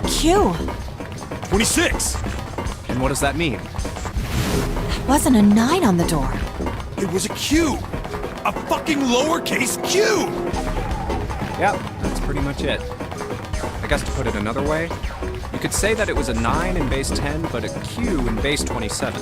Q. 26! And what does that mean? Wasn't a 9 on the door. It was a Q! A fucking lowercase Q! Yep, that's pretty much it. I guess to put it another way, you could say that it was a 9 in base 10, but a Q in base 27.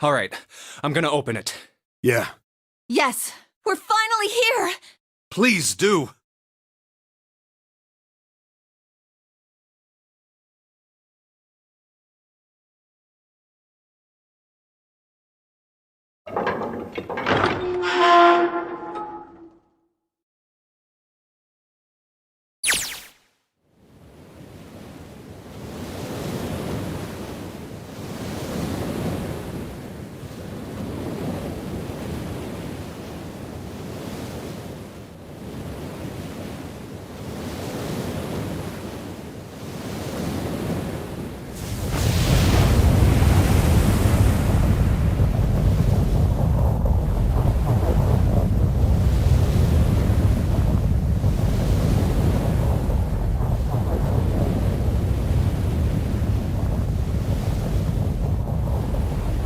All right, I'm gonna open it. Yeah. Yes, we're finally here! Please do.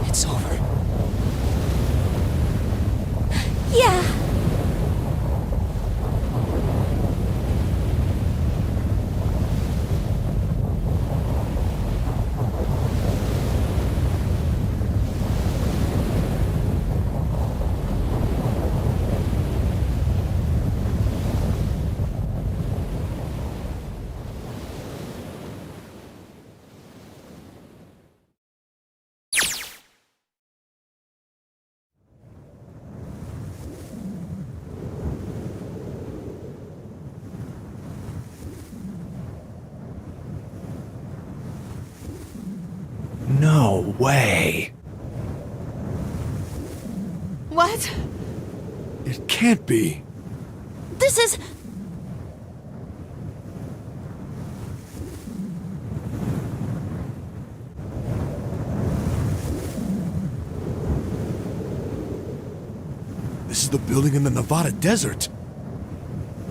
It's over. Yeah. No way. What? It can't be. This is... This is the building in the Nevada desert.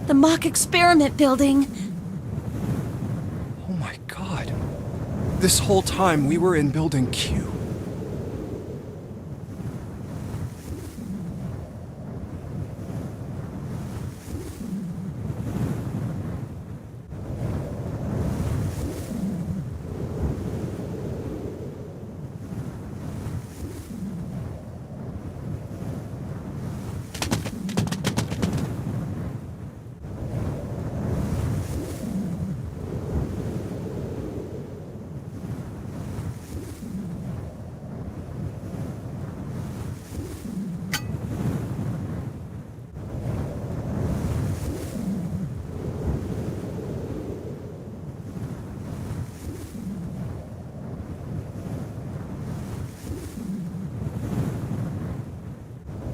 the mock experiment building. Oh my god. This whole time we were in Building Q.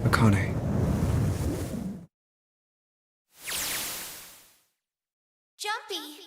Akane. Jumpy.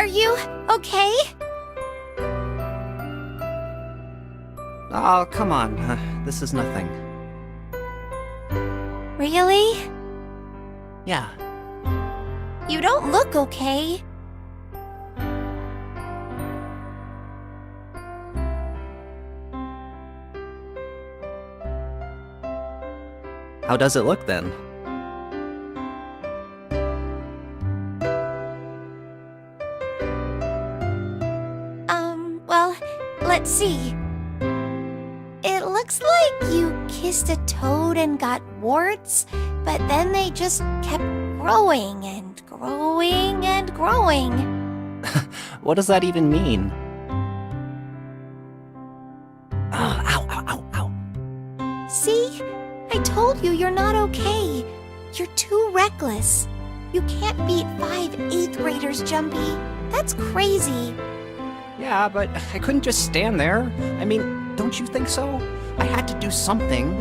Are you okay? Oh, come on. This is nothing. Really? Yeah. You don't look okay. How does it look then? Well, let's see. It looks like you kissed a toad and got warts, but then they just kept growing and growing and growing. What does that even mean? Oh, ow, ow, ow, ow. See? I told you you're not okay. You're too reckless. You can't beat 5 8th graders, Jumpy. That's crazy. Yeah, but I couldn't just stand there. I mean, don't you think so? I had to do something.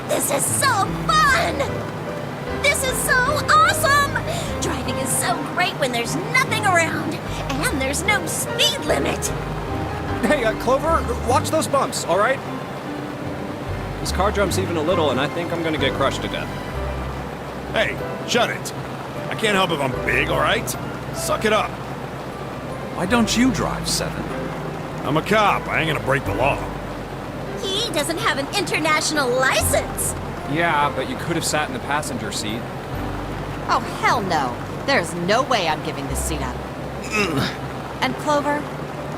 This is so fun! This is so awesome! Driving is so great when there's nothing around, and there's no speed limit. Hey, Clover, watch those bumps, all right? This car jumps even a little, and I think I'm gonna get crushed to death. Hey, shut it. I can't help if I'm big, all right? Suck it up. Why don't you drive, Seven? I'm a cop. I ain't gonna break the law. He doesn't have an international license. Yeah, but you could have sat in the passenger seat. Oh, hell no. There's no way I'm giving this seat up. And Clover,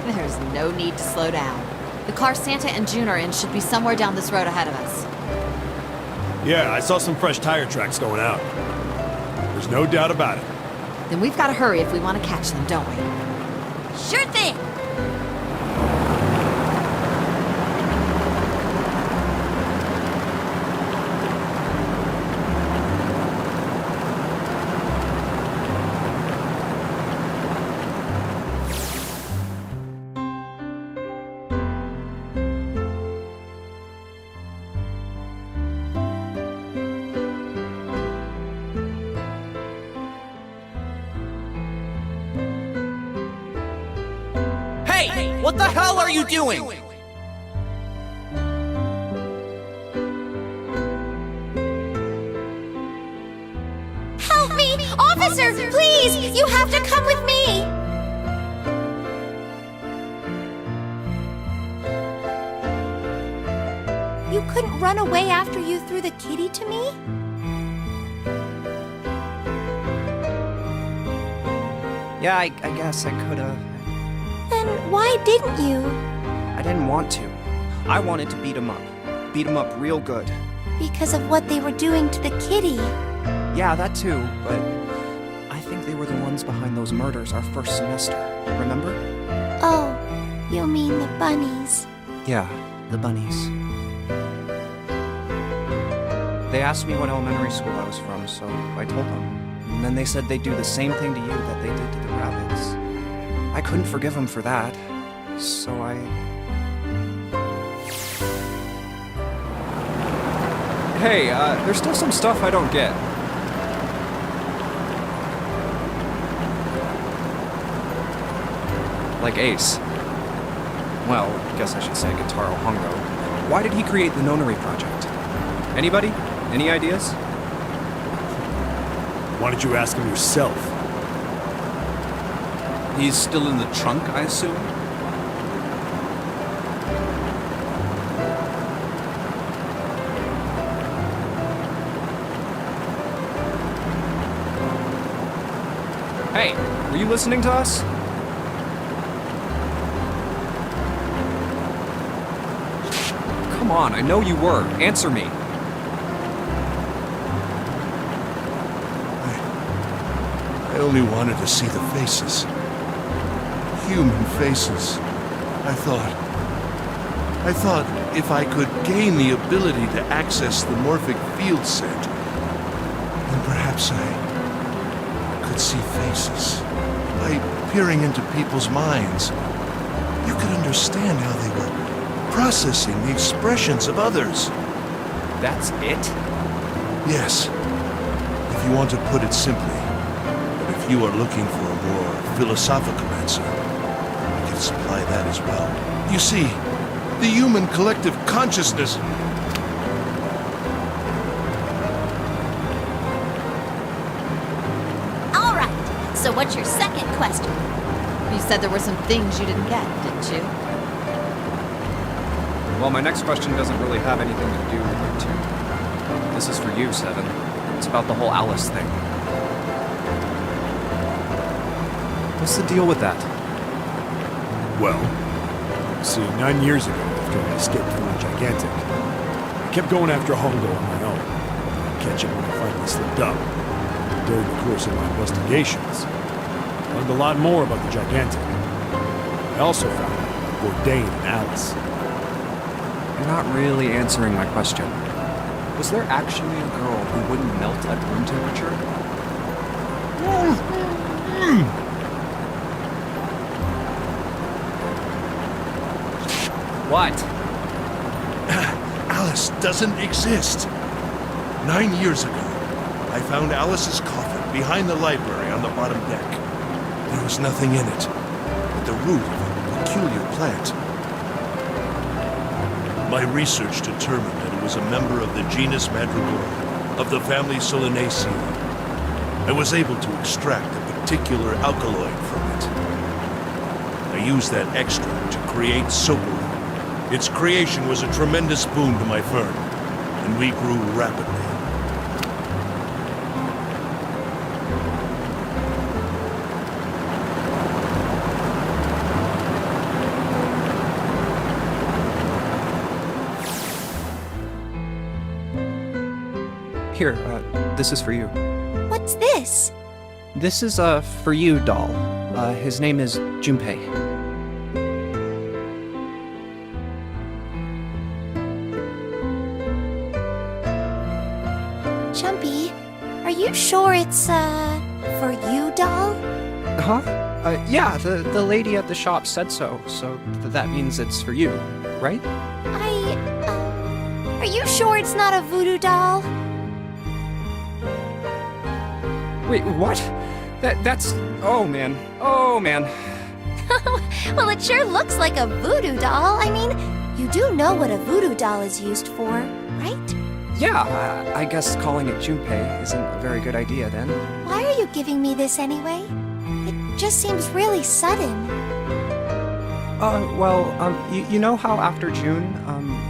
there's no need to slow down. The car Santa and June are in should be somewhere down this road ahead of us. Yeah, I saw some fresh tire tracks going out. There's no doubt about it. Then we've got to hurry if we want to catch them, don't we? Sure thing. Hey, what the hell are you doing? Help me! Officer, please! You have to come with me! You couldn't run away after you threw the kitty to me? Yeah, I guess I could have. Then why didn't you? I didn't want to. I wanted to beat him up. Beat him up real good. Because of what they were doing to the kitty. Yeah, that too, but I think they were the ones behind those murders our first semester. Remember? Oh, you mean the bunnies. Yeah, the bunnies. They asked me what elementary school I was from, so I told them. And then they said they'd do the same thing to you that they did to the rabbits. I couldn't forgive them for that, so I... Hey, there's still some stuff I don't get. Like Ace. Well, I guess I should say Guitaro Hongo. Why did he create the Nonary project? Anybody? Any ideas? Why don't you ask him yourself? He's still in the trunk, I assume? Hey, Were you listening to us? Come on, I know you were. Answer me. I only wanted to see the faces. Human faces. I thought if I could gain the ability to access the morphic field set, then perhaps I could see faces. By peering into people's minds, you could understand how they were processing the expressions of others. That's it? Yes, if you want to put it simply. But if you are looking for a more philosophical answer, I can supply that as well. You see, the human collective consciousness... All right, so what's your second question? You said there were some things you didn't get, didn't you? Well, my next question doesn't really have anything to do with you two. This is for you, Seven. It's about the whole Alice thing. What's the deal with that? Well, see, 9 years ago, after I escaped from the Gigantic, I kept going after Hongo on my own. I'd catch him when I finally slipped up. During the course of my investigations, I learned a lot more about the Gigantic. I also found out about Bourdain and Alice. You're not really answering my question. Was there actually a girl who wouldn't melt at room temperature? What? Alice doesn't exist. 9 years ago, I found Alice's coffin behind the library on the bottom deck. There was nothing in it but the root of a peculiar plant. My research determined that it was a member of the genus Madrigora, of the family Solanaceae. I was able to extract a particular alkaloid from it. I used that extract to create Soapwood. Its creation was a tremendous boon to my firm, and we grew rapidly. Here, this is for you. What's this? This is a for you doll. His name is Junpei. Jumpy, are you sure it's, for you, doll? Huh? Yeah, the lady at the shop said so, that means it's for you, right? Are you sure it's not a voodoo doll? Wait, what? That's... Oh, man. Oh, man. Well, it sure looks like a voodoo doll. I mean, you do know what a voodoo doll is used for, right? Yeah, I guess calling it Junpei isn't a very good idea then. Why are you giving me this anyway? It just seems really sudden. You know how after June,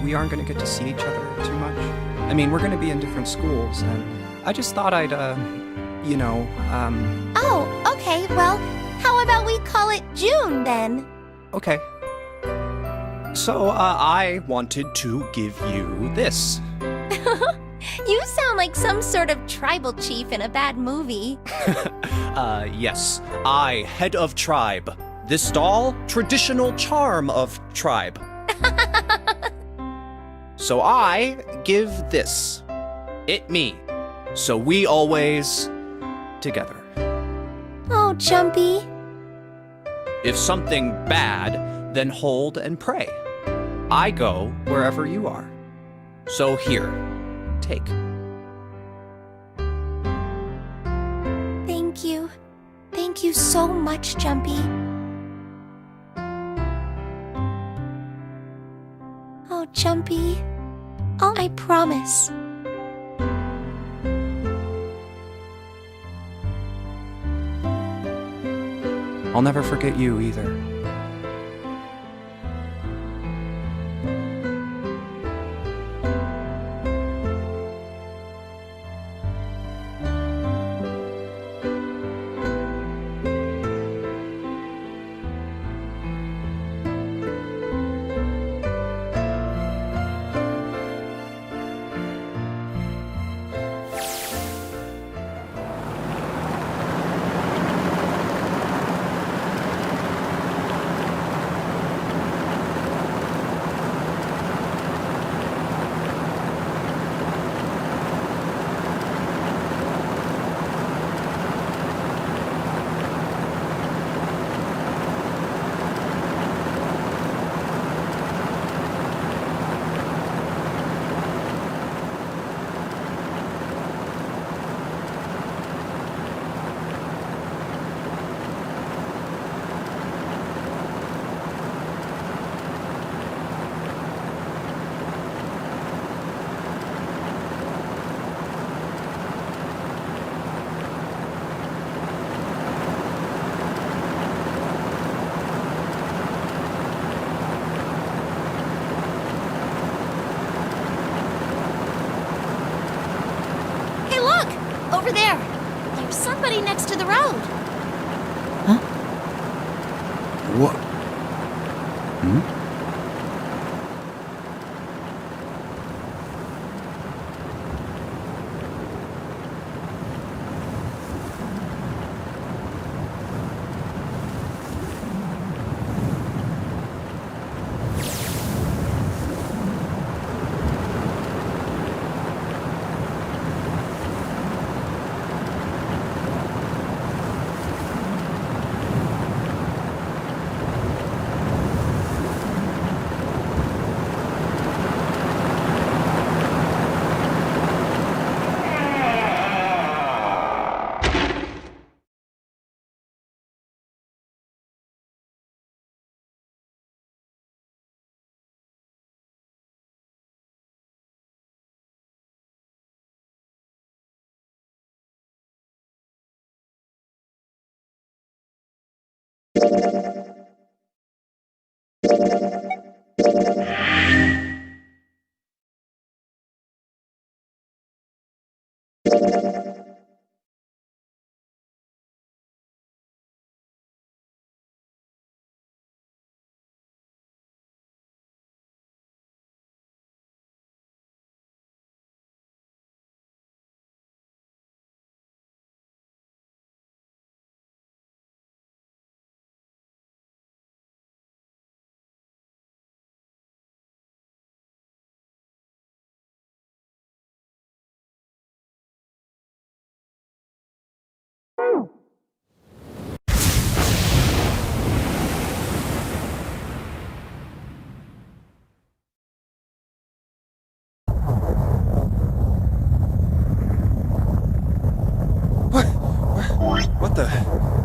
we aren't gonna get to see each other too much? I mean, we're gonna be in different schools, and I just thought I'd, Oh, okay, well, how about we call it June, then? Okay. So, I wanted to give you this. You sound like some sort of tribal chief in a bad movie. Yes. I, head of tribe. This doll, traditional charm of tribe. So I give this. It me. So we always together. Oh, Jumpy. If something bad, then hold and pray. I go wherever you are. So here, take. Thank you. Thank you so much, Jumpy. Oh, Jumpy. I promise. I'll never forget you either. over there. There's somebody next to the road. What? What the?